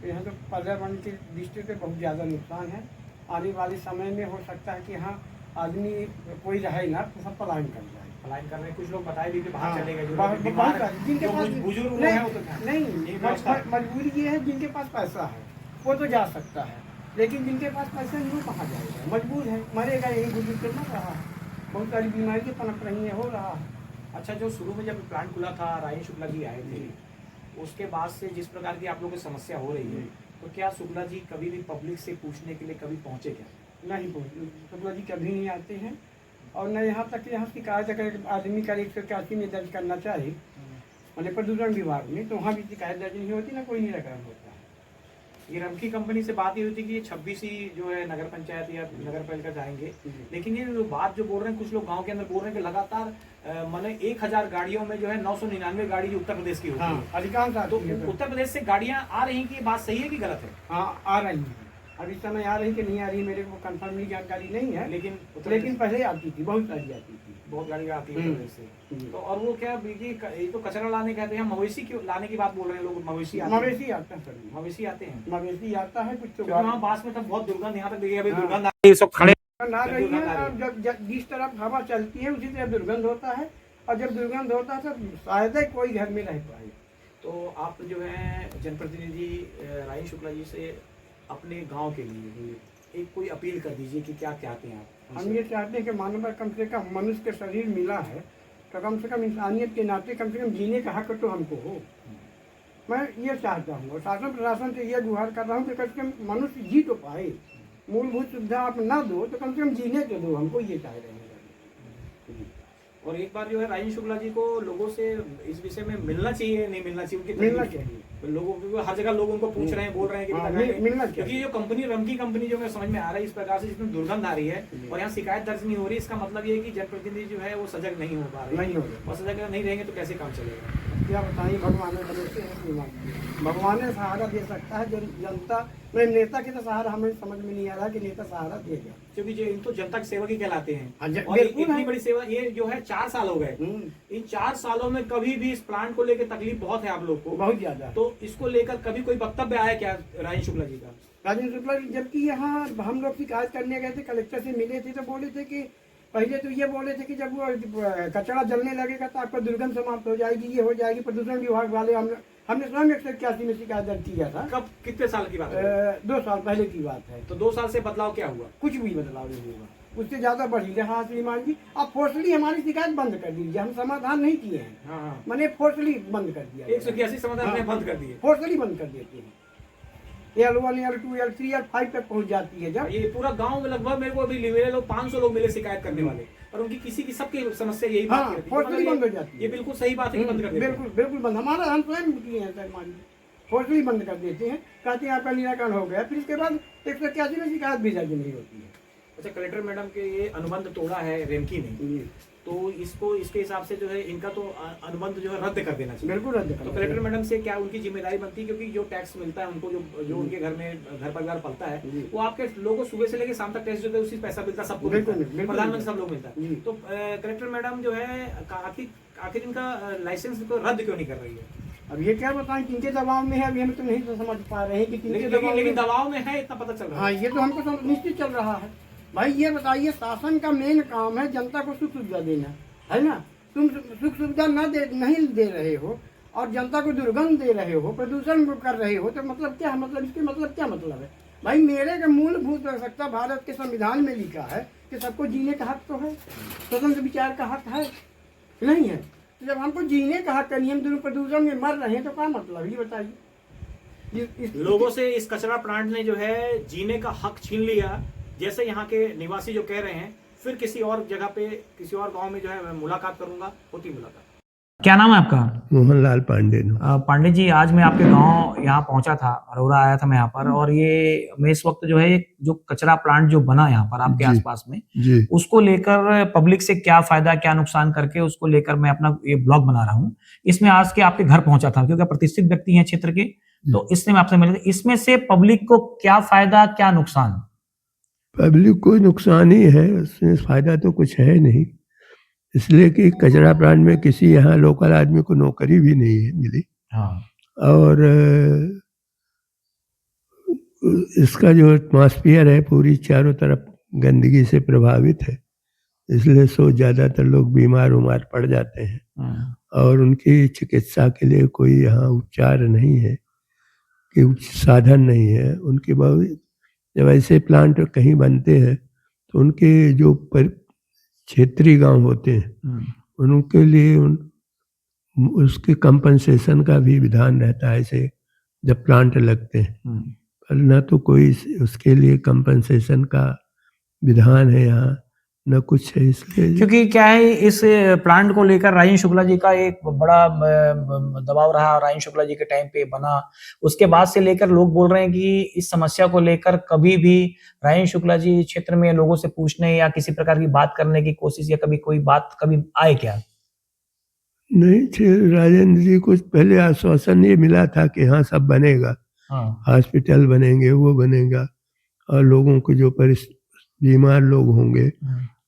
तो यहाँ तो पर्यावरण की दृष्टि से बहुत ज़्यादा नुकसान है। आने वाले समय में हो सकता है कि यहाँ आदमी कोई रहे ना, तो सब पलायन कर जाए। पलायन कर रहे हैं, कुछ लोग बताए भी कि बाहर चले गए, जो बहुत- बीमार बहुत- हैं, जिनके जो पास बुजुर्ग लोग नहीं, हैं वो तो क्या? नहीं, ये व्यवस्था है। मजबूरी ये है, जिनके पास पैसा है वो तो जा सकता है, लेकिन जिनके पास पैसा नहीं वो कहाँ जाएगा, मजबूर है, मरेगा यही, बुजुर्ग तो मर रहा है, बहुत सारी बीमारियाँ पनप रही हैं, हो रहा है। अच्छा, जो शुरू में जब प्लांट खुला था, राजेश शुक्ला जी आए थे, उसके बाद से जिस प्रकार की आप लोगों की समस्या हो रही है, तो क्या शुक्ला जी कभी भी पब्लिक से पूछने के लिए कभी पहुंचे क्या? नहीं पहुँचे, शुक्ला जी कभी नहीं आते हैं। और न यहाँ तक कि यहाँ शिकायत अगर आदमी का 181 में दर्ज करना चाहे, मतलब प्रदूषण विभाग में, तो वहाँ भी शिकायत दर्ज नहीं होती, ना कोई निराकरण होता है। ये रमकी कंपनी से बात ये हुई थी कि ये 26 ही जो है नगर पंचायत या नगर पालिका जाएंगे, लेकिन ये जो बात जो बोल रहे हैं कुछ लोग गांव के अंदर बोल रहे हैं कि लगातार माने 1000 गाड़ियों में जो है 999 गाड़ी उत्तर प्रदेश की होती है। अधिकांश तो आती है। उत्तर प्रदेश से गाड़ियां आ रही हैं कि ये बात सही है कि गलत है? हाँ, आ रही हैं। अभी समय आ रही कि नहीं आ रही, मेरे को कंफर्मली जानकारी नहीं है, लेकिन लेकिन पहले आती थी, बहुत सारी आती थी। बहुत गाड़ियां आती है उत्तर प्रदेश से। तो और वो क्या ये तो कचरा लाने कहते हैं, मवेशी क्यों लाने की बात बोल रहे हैं लोग? मवेशी आते हैं? मवेशी आता है सर, मवेशी आते हैं, मवेशी आता है कुछ तो क्योंकि वहाँ पास में तब बहुत दुर्गंध, यहाँ तक देखिए अभी हाँ। दुर्गंध आ रही है, सब खड़े आ रही है। और जब जिस तरफ हवा चलती है उसी तरह दुर्गंध होता है, और जब दुर्गंध होता है तो शायद ही कोई घर में रह पाए। तो आप जो है जनप्रतिनिधि राजेश शुक्ला जी से अपने गांव के लिए एक कोई अपील कर दीजिए कि क्या चाहते हैं आप? हम ये चाहते हैं कि मानव कम से कम मनुष्य के शरीर मिला है, तो कम से कम इंसानियत के नाते कम से कम जीने का हक तो हमको हो। मैं ये चाहता हूँ, और शासन प्रशासन से ये गुहार कर रहा हूँ कि कम से कम मनुष्य जी तो पाए। मूलभूत सुविधा आप ना दो तो कम से कम जीने के दो, हमको ये चाह रहे हैं। और एक बार जो है राजेश शुक्ला जी को लोगों से इस विषय में मिलना चाहिए, नहीं मिलना चाहिए? उनकी मिलना तकलीफ- चाहिए। लोगों को हर जगह लोग उनको पूछ रहे हैं, बोल रहे हैं कि हाँ, लगाएंगे। मिलना क्योंकि चाहिए। जो कंपनी रमकी कंपनी जो मैं समझ में आ रहा है इस प्रकार से जिसमें दुर्गंध आ रही है और यहाँ शिकायत दर्ज नहीं हो रही, इसका मतलब ये है कि जनप्रतिनिधि जो है वो सजग नहीं हो पा रहे, नहीं हो रहे। और सजग नहीं रहेंगे तो कैसे काम चलेगा? क्या बताइए, भगवान ने भरोसे है, भगवान ने सहारा दे सकता है। जनता में नेता के तो सहारा हमें समझ में नहीं आ रहा कि नेता सहारा देगा, क्योंकि जो इनको जनता की सेवक ही कहलाते हैं। हाँ, और बिल्कुल इतनी है। बड़ी सेवा, ये जो है 4 साल हो गए, इन 4 सालों में कभी भी इस प्लांट को लेकर तकलीफ बहुत है आप लोग को, बहुत ज्यादा। तो इसको लेकर कभी कोई वक्तव्य आया क्या राजेश शुक्ला जी का? राजेंद्र शुक्ला जी जबकि यहाँ हम लोग शिकायत करने गए थे, कलेक्टर से मिले थे, तो बोले थे कि पहले तो ये बोले थे कि जब वो कचरा जलने लगेगा तो आपका दुर्गंध समाप्त हो जाएगी, ये हो जाएगी। प्रदूषण विभाग वाले हमने स्वयं 181 में शिकायत दर्ज किया था। कब, कितने साल की बात है? 2 साल पहले की बात है। तो 2 साल से बदलाव क्या हुआ? कुछ भी बदलाव नहीं हुआ। उससे ज्यादा बढ़ी रहा श्रीमान जी। अब फोर्सली हमारी शिकायत बंद कर दीजिए, हम समाधान नहीं किए हैं, मैंने फोर्सली बंद कर दिया। 181 समाधान बंद कर दिए, फोर्सली बंद कर देते हैं। L1, L2, L3, L5 तक पहुंच जाती है जब। ये पूरा गांव में लगभग मेरे को अभी मेरे लोग 500 लोग मिले शिकायत करने वाले, और उनकी किसी की सबकी समस्या यही बात है। फोर्सली बंद हो जाती है। ये बिल्कुल सही बात है कि बंद कर देते हैं। बिल्कुल बिल्कुल बंद, हमारा हम स्वयं किए हैं सर, मान लीजिए फोर्सली बंद कर देते हैं, कहते हैं आपका निराकरण हो गया, फिर इसके बाद 181 में शिकायत भी दर्ज नहीं होती है। अच्छा, कलेक्टर मैडम के ये अनुबंध तोड़ा है रेमकी ने, तो इसको इसके हिसाब से जो है इनका तो अनुबंध जो है रद्द कर देना चाहिए। बिल्कुल रद्द तो कलेक्टर मैडम से क्या उनकी जिम्मेदारी बनती है, क्योंकि जो टैक्स मिलता है उनको, जो उनके घर में घर परिवार पलता है, वो आपके लोगों को सुबह से लेकर शाम तक टैक्स जो है उसी पैसा मिलता है, सबको मिलता है, प्रधानमंत्री सब लोग मिलता है। तो कलेक्टर मैडम जो है आखिर इनका लाइसेंस को रद्द क्यों नहीं कर रही है? अब ये क्या बताएं, किनके दबाव में है, अभी हम तो नहीं तो समझ पा रहे हैं कि किनके दबाव में। लेकिन दबाव में है, इतना पता चल रहा है। हाँ, ये तो हमको निश्चित चल रहा है। भाई ये बताइए, शासन का मेन काम है जनता को सुख सुविधा देना, है ना। तुम सुख सुविधा नहीं दे रहे हो और जनता को दुर्गंध दे रहे हो, प्रदूषण कर रहे हो, तो मतलब क्या है? मतलब इसके मतलब क्या मतलब है? भाई मेरे का मूलभूत आवश्यकता भारत के संविधान में लिखा है कि सबको जीने का हक तो है, स्वतंत्र विचार का हक है, नहीं है? तो जब हमको जीने का हक नहीं, हम प्रदूषण में मर रहे हैं, तो क्या मतलब ये बताइए। लोगों से इस कचरा प्लांट ने जो है जीने का हक छीन लिया, जैसे यहाँ के निवासी जो कह रहे हैं। फिर किसी और जगह पे, किसी और गांव में जो है मैं मुलाकात करूंगा, होती मुलाकात। क्या नाम है आपका? मोहनलाल पांडे। पांडे जी, आज मैं आपके गांव यहाँ पहुंचा था, अरोरा आया था मैं यहाँ पर, और ये मैं इस वक्त जो है जो कचरा प्लांट जो बना यहाँ पर आपके आसपास में, उसको लेकर पब्लिक से क्या फायदा क्या नुकसान करके उसको लेकर मैं अपना ये ब्लॉग बना रहा हूँ। इसमें आज के आपके घर पहुंचा था, क्योंकि प्रतिष्ठित व्यक्ति हैं क्षेत्र के, तो इससे मैं आपसे मिले। इसमें से पब्लिक को क्या फायदा क्या नुकसान? पब्लिक को नुकसान ही है, उसमें फायदा तो कुछ है नहीं, इसलिए कि कचरा प्लांट में किसी यहाँ लोकल आदमी को नौकरी भी नहीं है मिली। और इसका जो एटमॉस्फेयर है पूरी चारों तरफ गंदगी से प्रभावित है, इसलिए ज़्यादातर लोग बीमार पड़ जाते हैं और उनकी चिकित्सा के लिए कोई यहाँ उपचार नहीं है, कि साधन नहीं है उनकी। बहुत जब ऐसे प्लांट कहीं बनते हैं तो उनके जो क्षेत्रीय गांव होते हैं उनके लिए उसके कंपनसेशन का भी विधान रहता है ऐसे जब प्लांट लगते हैं, पर न तो कोई उसके लिए कंपनसेशन का विधान है यहाँ, न कुछ है। इसलिए क्योंकि क्या है, इस प्लांट को लेकर राजेंद्र शुक्ला जी का एक बड़ा दबाव रहा। राजेंद्र शुक्ला जी के टाइम पे बना, उसके बाद से लेकर लोग बोल रहे हैं कि इस समस्या को लेकर कभी भी राजेंद्र शुक्ला जी क्षेत्र में लोगों से पूछने या किसी प्रकार की बात करने की कोशिश या कभी कोई बात कभी आए क्या? नहीं, राजेंद्र जी को पहले आश्वासन ये मिला था कि हाँ सब बनेगा, हॉस्पिटल बनेंगे, वो बनेगा, और लोगों को जो बीमार लोग होंगे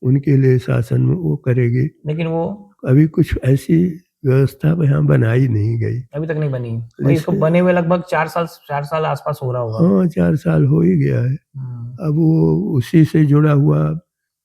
उनके लिए शासन में वो करेगी, लेकिन वो अभी कुछ ऐसी व्यवस्था यहाँ बनाई नहीं गई, अभी तक नहीं बनी। इसको बने हुए लगभग 4 साल आसपास हो रहा होगा। हाँ, 4 साल हो ही गया है। अब वो उसी से जुड़ा हुआ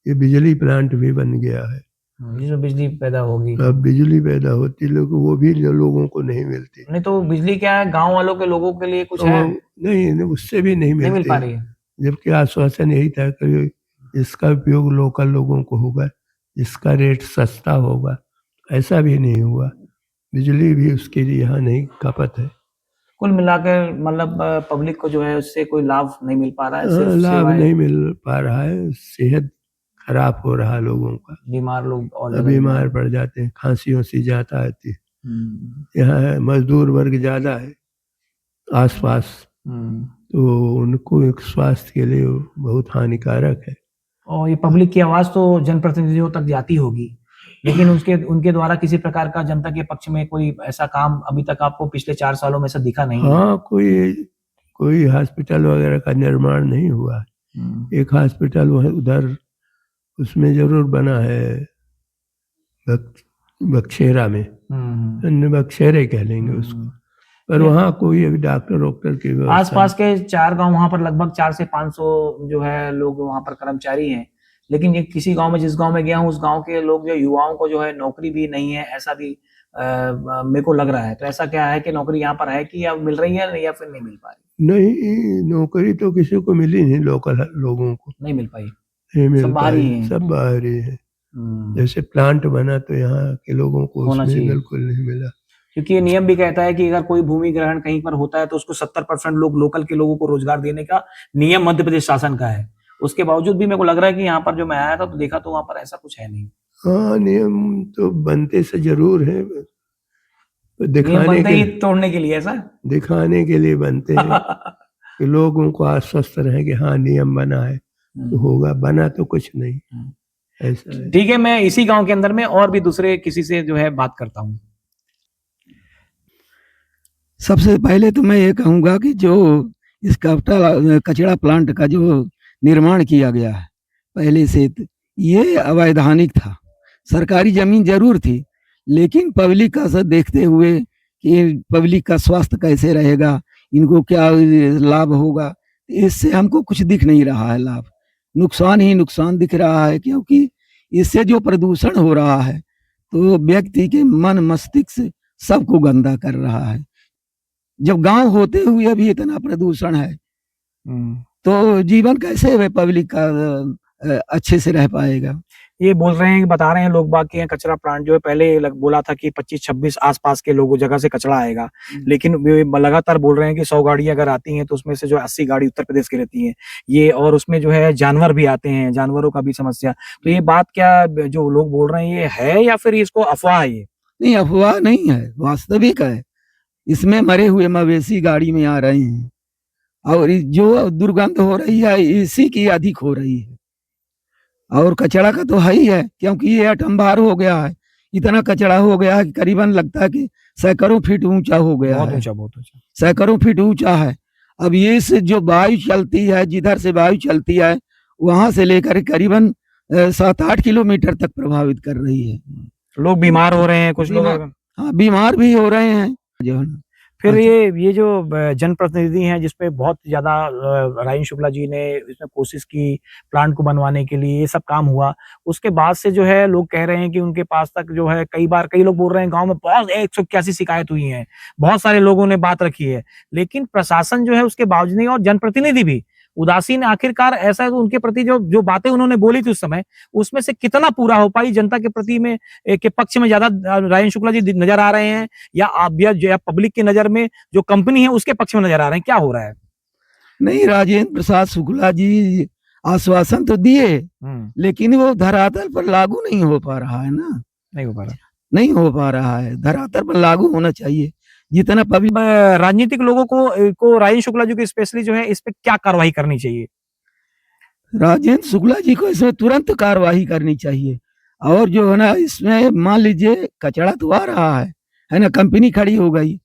ये बिजली प्लांट भी बन गया है, जिसमें बिजली पैदा होगी। अब बिजली पैदा होती, लेकिन वो भी लोगों को नहीं मिलती। नहीं तो बिजली क्या है, गाँव वालों के लोगों के लिए कुछ है? नहीं, उससे भी नहीं मिल पा रही है, जबकि आश्वासन यही था कि इसका उपयोग लोकल लोगों को होगा, इसका रेट सस्ता होगा। ऐसा भी नहीं हुआ, बिजली भी उसके लिए यहाँ नहीं खपत है। कुल मिलाकर मतलब पब्लिक को जो है उससे कोई लाभ नहीं मिल पा रहा है, लाभ नहीं मिल पा रहा है, सेहत खराब हो रहा है लोगों का, बीमार लोग और बीमार पड़ जाते हैं, खांसियों सी जाता आती है। यहाँ मजदूर वर्ग ज्यादा है आसपास, तो उनको एक स्वास्थ्य के लिए बहुत हानिकारक है। और ये पब्लिक की आवाज तो जनप्रतिनिधियों तक जाती होगी, लेकिन उनके द्वारा किसी प्रकार का जनता के पक्ष में कोई ऐसा काम अभी तक आपको पिछले 4 सालों में ऐसा दिखा नहीं? हाँ, कोई हॉस्पिटल वगैरह का निर्माण नहीं हुआ। एक हॉस्पिटल उधर उसमें जरूर बना है बक्सेरा में, बक्सेरे कह लेंगे उसको, पर वहाँ कोई अभी डॉक्टर की आसपास के 4 गांव, वहाँ पर लगभग 400 से 500 जो है लोग वहाँ पर कर्मचारी हैं, लेकिन ये किसी गांव में, जिस गांव में गया हूँ उस गांव के लोग जो युवाओं को जो है नौकरी भी नहीं है, ऐसा भी मेरे को लग रहा है। तो ऐसा क्या है कि नौकरी यहाँ पर है कि अब मिल रही है या फिर नहीं मिल पा रही? नहीं, नौकरी तो किसी को मिली नहीं, लोकल लोगों को नहीं मिल पाई, नहीं मिल सब बाहरी पाएगी, हैं। सब बाहरी है। जैसे प्लांट बना तो यहाँ के लोगों को होना उसमें चाहिए। बिल्कुल नहीं मिला। क्योंकि ये नियम भी कहता है कि अगर कोई भूमि ग्रहण कहीं पर होता है तो उसको 70% लोग लोकल के लोगों को रोजगार देने का नियम मध्य प्रदेश शासन का है। उसके बावजूद भी मेरे को लग रहा है कि यहाँ पर जो मैं आया था तो देखा तो वहां पर ऐसा कुछ है नहीं। हाँ, नियम तो बनते से जरूर है, नियम दिखाने बनते ही के तोड़ने के लिए ऐसा। दिखाने के लिए बनते हैं कि लोगों को आश्वस्त रहे कि हाँ नियम बना है तो होगा, बना तो कुछ नहीं, ऐसा है। ठीक है, मैं इसी गांव के अंदर में और भी दूसरे किसी से जो है बात करता हूँ। सबसे पहले तो मैं ये कहूँगा कि जो इस कचरा प्लांट का जो निर्माण किया गया है पहले से, ये अवैधानिक था। सरकारी जमीन जरूर थी, लेकिन पब्लिक का सब देखते हुए कि पब्लिक का स्वास्थ्य कैसे रहेगा, इनको क्या लाभ होगा, इससे हमको कुछ दिख नहीं रहा है लाभ, नुकसान ही नुकसान दिख रहा है। क्योंकि इससे जो प्रदूषण हो रहा है तो व्यक्ति के मन मस्तिष्क सबको गंदा कर रहा है। जब गांव होते हुए भी इतना प्रदूषण है तो जीवन कैसे पब्लिक का अच्छे से रह पाएगा। ये बोल रहे हैं, बता रहे हैं लोग बाग के यहाँ कचरा प्लांट जो है पहले बोला था कि 25-26 आसपास के लोगों जगह से कचरा आएगा, लेकिन वे लगातार बोल रहे हैं कि 100 गाड़ियां अगर आती हैं तो उसमें से जो 80 गाड़ी उत्तर प्रदेश की रहती हैं ये, और उसमें जो है जानवर भी आते हैं, जानवरों का भी समस्या। तो ये बात क्या जो लोग बोल रहे हैं ये है या फिर इसको अफवाह है? ये नहीं, अफवाह नहीं है, वास्तविक है। इसमें मरे हुए मवेशी गाड़ी में आ रहे हैं और जो दुर्गंध हो रही है इसी की अधिक हो रही है। और कचरा का तो है ही है, क्योंकि ये अटंभार हो गया है, इतना कचरा हो गया है कि करीबन लगता है कि सैकड़ों फीट ऊंचा हो गया है, बहुत ऊंचा, सैकड़ों फीट ऊंचा है। अब ये से जो वायु चलती है, जिधर से वायु चलती है वहां से लेकर करीबन 7-8 किलोमीटर तक प्रभावित कर रही है। लोग बीमार हो रहे हैं, कुछ लोग हाँ बीमार भी हो रहे हैं जो है ना। फिर ये जो जनप्रतिनिधि हैं जिसपे बहुत ज्यादा राजेंद्र शुक्ला जी ने इसमें कोशिश की प्लांट को बनवाने के लिए, ये सब काम हुआ, उसके बाद से जो है लोग कह रहे हैं कि उनके पास तक जो है कई लोग बोल रहे हैं गांव में बहुत 181 शिकायत हुई है, बहुत सारे लोगों ने बात रखी है, लेकिन प्रशासन जो है उसके बावजूद नहीं, और जनप्रतिनिधि भी उदासीन। आखिरकार ऐसा है तो उनके प्रति जो बातें उन्होंने बोली थी उस समय, उसमें से कितना पूरा हो पाई? जनता के प्रति में के पक्ष में ज्यादा राजेंद्र शुक्ला जी नजर आ रहे हैं या पब्लिक की नजर में जो कंपनी है उसके पक्ष में नजर आ रहे हैं? क्या हो रहा है? नहीं, राजेंद्र प्रसाद शुक्ला जी आश्वासन तो दिए, लेकिन वो धरातल पर लागू नहीं हो पा रहा है ना। नहीं हो पा रहा है, धरातल पर लागू होना चाहिए। जितना पब्लिक राजनीतिक लोगों को राजेंद्र शुक्ला जी को स्पेशली जो है इस पे क्या कार्रवाई करनी चाहिए? राजेंद्र शुक्ला जी को इसमें तुरंत कार्रवाई करनी चाहिए। और जो है ना, इसमें मान लीजिए कचरा तो आ रहा है ना, कंपनी खड़ी हो गई,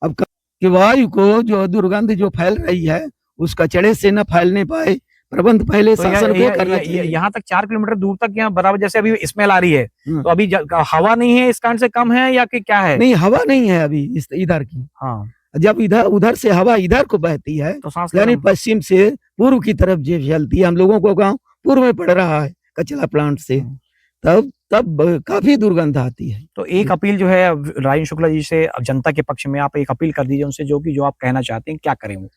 अब वायु को जो दुर्गंध जो फैल रही है उस कचरे से न फैलने पाए, प्रबंध पहले तो शासन को करना चाहिए। यहाँ तक 4 किलोमीटर दूर तक यहाँ बराबर जैसे अभी स्मेल आ रही है, तो अभी हवा नहीं है इस कारण से कम है या कि क्या है? नहीं, हवा नहीं है अभी इधर की। हाँ, जब उधर से हवा इधर को बहती है तो सांस यानी पश्चिम से पूर्व की तरफ जो चलती है, हम लोगों को गांव पूर्व में पड़ रहा है कचरा प्लांट से, तब काफी दुर्गंध आती है। तो एक अपील जो है राजेंद्र शुक्ला जी से, अब जनता के पक्ष में आप एक अपील कर दीजिए उनसे, जो आप कहना चाहते हैं, क्या करें वो?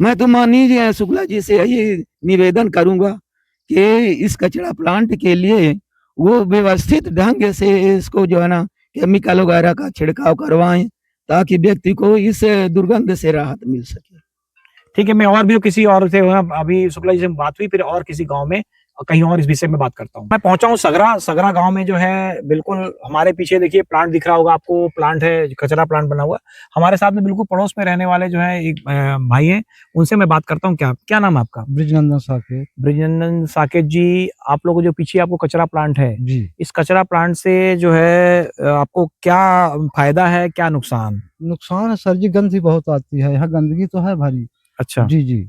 मैं तो माननीय शुक्ला जी से यही निवेदन करूंगा कि इस कचरा प्लांट के लिए वो व्यवस्थित ढंग से इसको जो है ना केमिकल वगैरह का छिड़काव करवाएं, ताकि व्यक्ति को इस दुर्गंध से राहत मिल सके। ठीक है, मैं और भी किसी और से अभी शुक्ला जी से बात हुई, फिर और किसी गांव में कहीं और इस विषय में बात करता हूँ। मैं पहुंचा हूँ सगरा गांव में, जो है बिल्कुल हमारे पीछे देखिए प्लांट दिख रहा होगा आपको, प्लांट है, कचरा प्लांट बना हुआ। हमारे साथ में बिल्कुल पड़ोस में रहने वाले जो है एक भाई हैं, उनसे मैं बात करता हूँ। क्या नाम है आपका? ब्रिजनंदन साकेत। ब्रिजनंदन साकेत जी, आप लोगों जो पीछे आपको कचरा प्लांट है जी, इस कचरा प्लांट से जो है आपको क्या फायदा है, क्या नुकसान? नुकसान है सर जी, गंदगी बहुत आती है, यहाँ गंदगी तो है भारी। अच्छा जी।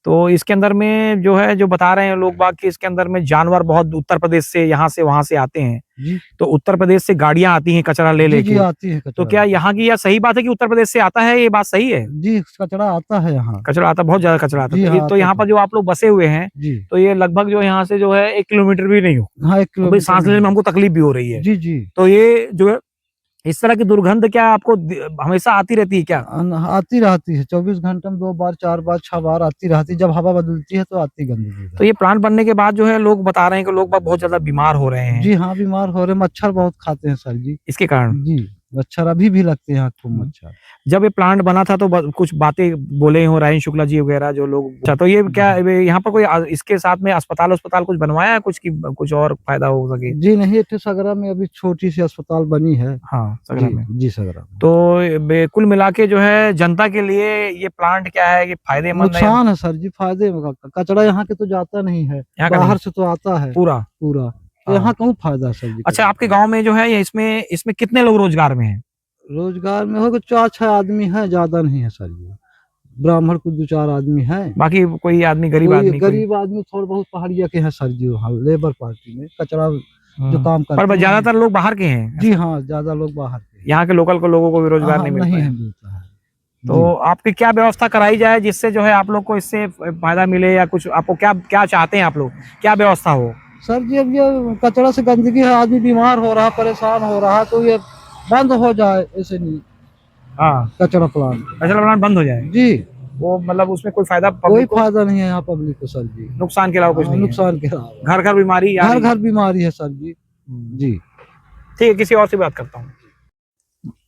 तो इसके अंदर में जो है, जो बता रहे हैं लोग बाग कि इसके अंदर में जानवर बहुत उत्तर प्रदेश से यहाँ से वहां से आते हैं जी, तो उत्तर प्रदेश से गाड़ियां आती हैं कचरा ले लेके आती है कचरा। तो क्या यहाँ की यह सही बात है कि उत्तर प्रदेश से आता है? ये बात सही है? जी, कचरा आता है यहाँ, कचरा आता, बहुत ज्यादा कचरा आता जी, है। हाँ, तो यहाँ पर जो आप लोग बसे हुए हैं जी, तो ये लगभग जो यहाँ से जो है 1 किलोमीटर भी नहीं हो, हाँ 1 तो भाई सांस लेने में हमको तकलीफ भी हो रही है। जी। तो ये जो है इस तरह की दुर्गंध क्या आपको हमेशा आती रहती है क्या? आती रहती है 24 घंटे में 2 बार 4 बार 6 बार आती रहती है। जब हवा बदलती है तो आती गंदगी है। तो ये प्लांट बनने के बाद जो है लोग बता रहे हैं कि लोग बहुत ज्यादा बीमार हो रहे हैं जी हाँ, बीमार हो रहे, मच्छर बहुत खाते हैं सर जी। इसके कारण। जी, मच्छर अभी भी लगते हैं यहाँ खूब मच्छर। जब ये प्लांट बना था तो कुछ बातें बोले हो रायन शुक्ला जी वगैरह जो लोग। अच्छा, तो ये क्या यहाँ पर कोई इसके साथ में अस्पताल कुछ बनवाया है कुछ की कुछ और फायदा हो सके? जी नहीं, इतने सगरा में अभी छोटी सी अस्पताल बनी है। हाँ, सगरा में। जी सगरा में। तो कुल मिला के जो है जनता के लिए ये प्लांट क्या है कि फायदेमंद है? नुकसान है सर जी, फायदे में कचरा यहाँ के तो जाता नहीं है, बाहर से तो आता है पूरा। तो यहाँ कहूँ फायदा है सर जी। अच्छा, आपके गाँव में जो है ये इसमें कितने लोग रोजगार में है? रोजगार में होगा 4-6 आदमी है, ज्यादा नहीं है सर जी। ब्राह्मण को 2-4 आदमी है, बाकी कोई आदमी गरीब आदमी थोड़ा बहुत पहाड़िया के हैं सर जी। वहाँ लेबर पार्टी में कचरा जो काम करते हैं। पर ज्यादातर लोग बाहर के हैं? जी हाँ, ज्यादा लोग बाहर के। यहाँ के लोकल लोगों को भी रोजगार नहीं मिलता है। तो आपकी क्या व्यवस्था कराई जाए जिससे जो है आप लोग को इससे फायदा मिले, या कुछ आपको क्या चाहते हैं आप लोग, क्या व्यवस्था हो? सर जी, अब ये कचरा से गंदगी है, आदमी बीमार हो रहा, परेशान हो रहा, तो ये बंद हो जाए। ऐसे नहीं, हाँ, कचरा प्लांट बंद हो जाए जी। वो मतलब उसमें कोई फायदा नहीं है यहाँ पब्लिक को सर जी, नुकसान के अलावा कुछ नहीं। नुकसान के अलावा घर बीमारी, घर बीमारी है सर जी। जी ठीक है, किसी और से बात करता हूँ।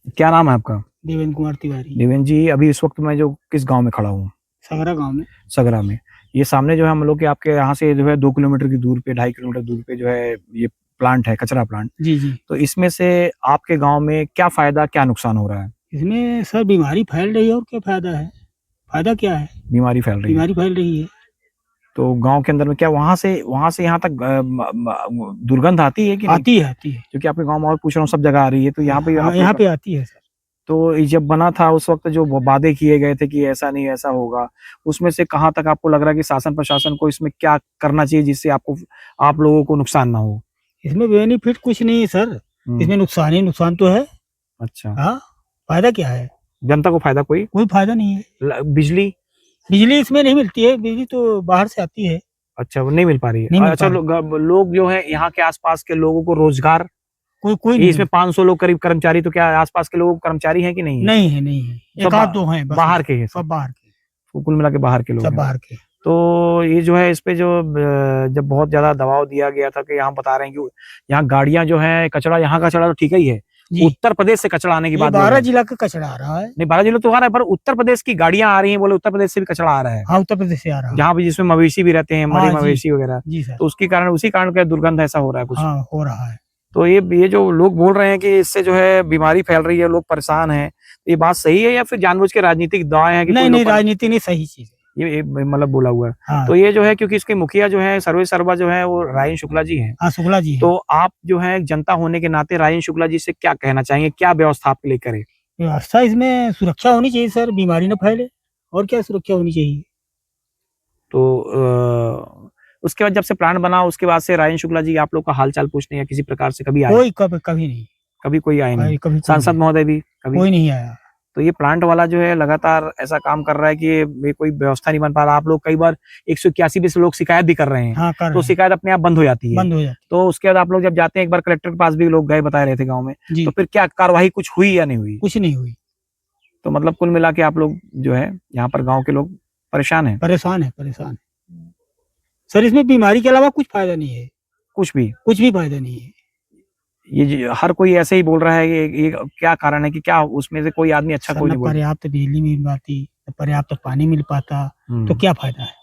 क्या नाम है आपका? देवेंद्र कुमार तिवारी। देवेंद्र जी, अभी इस वक्त मैं जो किस गांव में खड़ा हूँ? सगरा गांव में। सगरा में। ये सामने जो है हम लोग के आपके यहाँ से जो है 2 किलोमीटर की दूर पे, 2.5 किलोमीटर दूर पे जो है ये प्लांट है, कचरा प्लांट। जी जी। तो इसमें से आपके गांव में क्या फायदा, क्या नुकसान हो रहा है? इसमें सर बीमारी फैल रही है, और क्या फायदा है? फायदा क्या है? बीमारी फैल रही है। तो गांव के अंदर में क्या वहां से यहाँ तक दुर्गंध आती है कि नहीं? आती है। क्योंकि आपके गांव में और पूछ रहा हूँ, सब जगह आ रही है, तो यहाँ पे आती है सर। तो जब बना था उस वक्त जो वादे किए गए थे कि ऐसा नहीं ऐसा होगा, उसमें से कहाँ तक आपको लग रहा है कि शासन प्रशासन को इसमें क्या करना चाहिए जिससे आप लोगों को नुकसान ना हो? इसमें बेनिफिट कुछ नहीं है सर, इसमें नुकसान ही नुकसान तो है। अच्छा, हाँ, फायदा क्या है? जनता को फायदा कोई फायदा नहीं है। बिजली इसमें नहीं मिलती है, बिजली तो बाहर से आती है। अच्छा, वो नहीं मिल पा रही है। अच्छा, लोग जो है यहाँ के आसपास के लोगों को रोजगार कोई नहीं। इसमें 500 लोग करीब कर्मचारी, तो क्या आसपास के लोग कर्मचारी हैं कि नहीं? नहीं है, एक आध दो हैं, बाहर के हैं, सब बाहर के, कुल मिला के बाहर के लोग, सब बाहर के। तो ये जो है इस पे जो जब बहुत ज्यादा दबाव दिया गया था कि यहाँ बता रहे हैं कि यहाँ गाड़ियां जो है कचरा, यहाँ का कचरा तो ठीक ही है, उत्तर प्रदेश से कचरा आने की बात, 12 जिला का कचरा आ रहा है। नहीं, 12 जिला तो आ रहा है, पर उत्तर प्रदेश की गाड़ियां आ रही हैं, बोले उत्तर प्रदेश से भी कचरा आ रहा है। हाँ, उत्तर प्रदेश से आ रहा है, जहाँ भी जिसमें मवेशी भी रहते हैं, मवेशी वगैरह। जी सर। तो उसी कारण क्या दुर्गंध ऐसा हो रहा है कुछ? हाँ, हो रहा है। तो ये जो लोग बोल रहे हैं कि इससे जो है बीमारी फैल रही है, लोग परेशान हैं, ये बात सही है या फिर जानबूझ के राजनीतिक दाएं हैं? नहीं, राजनीति नहीं, सही चीज है ये मतलब बोला हुआ है। हाँ। तो ये जो है, क्योंकि इसके मुखिया जो है सर्वे सर्वा जो है वो रायन शुक्ला जी हैं। हाँ, शुक्ला जी। तो आप जो है जनता होने के नाते रायन शुक्ला जी से क्या कहना चाहेंगे, क्या व्यवस्था आपके लिए करे? व्यवस्था इसमें सुरक्षा होनी चाहिए सर, बीमारी न फैले, और क्या सुरक्षा होनी चाहिए। तो उसके बाद जब से प्लांट बना उसके बाद से रायन शुक्ला जी आप लोग का हालचाल पूछने या किसी प्रकार से कभी आए? कभी नहीं, कभी कोई आए नहीं? सांसद महोदय भी कभी कोई नहीं आया। तो ये प्लांट वाला जो है लगातार ऐसा काम कर रहा है कि ये कोई व्यवस्था नहीं बन पा रहा। आप लोग कई बार 181 भी से लोग शिकायत भी कर रहे हैं। हाँ, तो शिकायत अपने आप बंद हो जाती है। तो उसके बाद आप लोग जब जाते हैं, एक बार कलेक्टर के पास भी लोग गए, बता रहे थे गाँव में, तो फिर क्या कार्रवाई कुछ हुई या नहीं हुई? कुछ नहीं हुई। तो मतलब कुल मिला के आप लोग जो है यहाँ पर गाँव के लोग परेशान है। सर, इसमें बीमारी के अलावा कुछ फायदा नहीं है, कुछ भी फायदा नहीं है। ये हर कोई ऐसे ही बोल रहा है कि ये क्या कारण है कि क्या उसमें से कोई आदमी अच्छा कोई नहीं बोल? पर्याप्त बिजली मिल पाती, पर्याप्त पानी मिल पाता तो क्या फायदा है?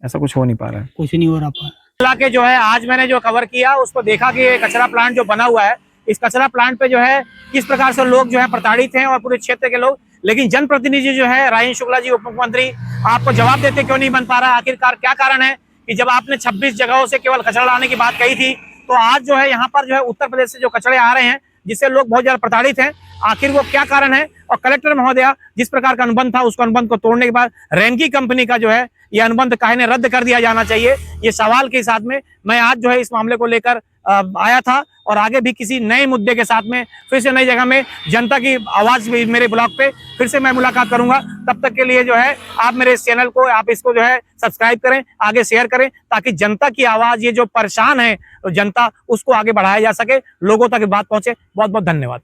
ऐसा कुछ हो नहीं पा रहा है, कुछ नहीं हो रहा। के जो है आज मैंने जो कवर किया उसको देखा कि ये कचरा प्लांट जो बना हुआ है, इस कचरा प्लांट पे जो है किस प्रकार से लोग जो है प्रताड़ित हैं और पूरे क्षेत्र के लोग। लेकिन जनप्रतिनिधि जो है रायन शुक्ला जी, उप मुख्यमंत्री, आपको जवाब देते क्यों नहीं बन पा रहा? आखिरकार क्या कारण है कि जब आपने 26 जगहों से केवल कचरा लाने की बात कही थी, तो आज जो है यहाँ पर जो है उत्तर प्रदेश से जो कचरे आ रहे हैं जिससे लोग बहुत ज्यादा प्रताड़ित हैं, आखिर वो क्या कारण है? और कलेक्टर महोदया, जिस प्रकार का अनुबंध था उसको अनुबंध को तोड़ने के बाद रेनकी कंपनी का जो है ये अनुबंध काहे ने रद्द कर दिया जाना चाहिए, ये सवाल के साथ में मैं आज जो है इस मामले को लेकर आया था। और आगे भी किसी नए मुद्दे के साथ में फिर से नई जगह में जनता की आवाज मेरे ब्लॉग पे फिर से मैं मुलाकात करूंगा। तब तक के लिए जो है आप मेरे इस चैनल को, आप इसको जो है सब्सक्राइब करें, आगे शेयर करें, ताकि जनता की आवाज, ये जो परेशान है जनता, उसको आगे बढ़ाया जा सके, लोगों तक बात पहुंचे। बहुत बहुत धन्यवाद।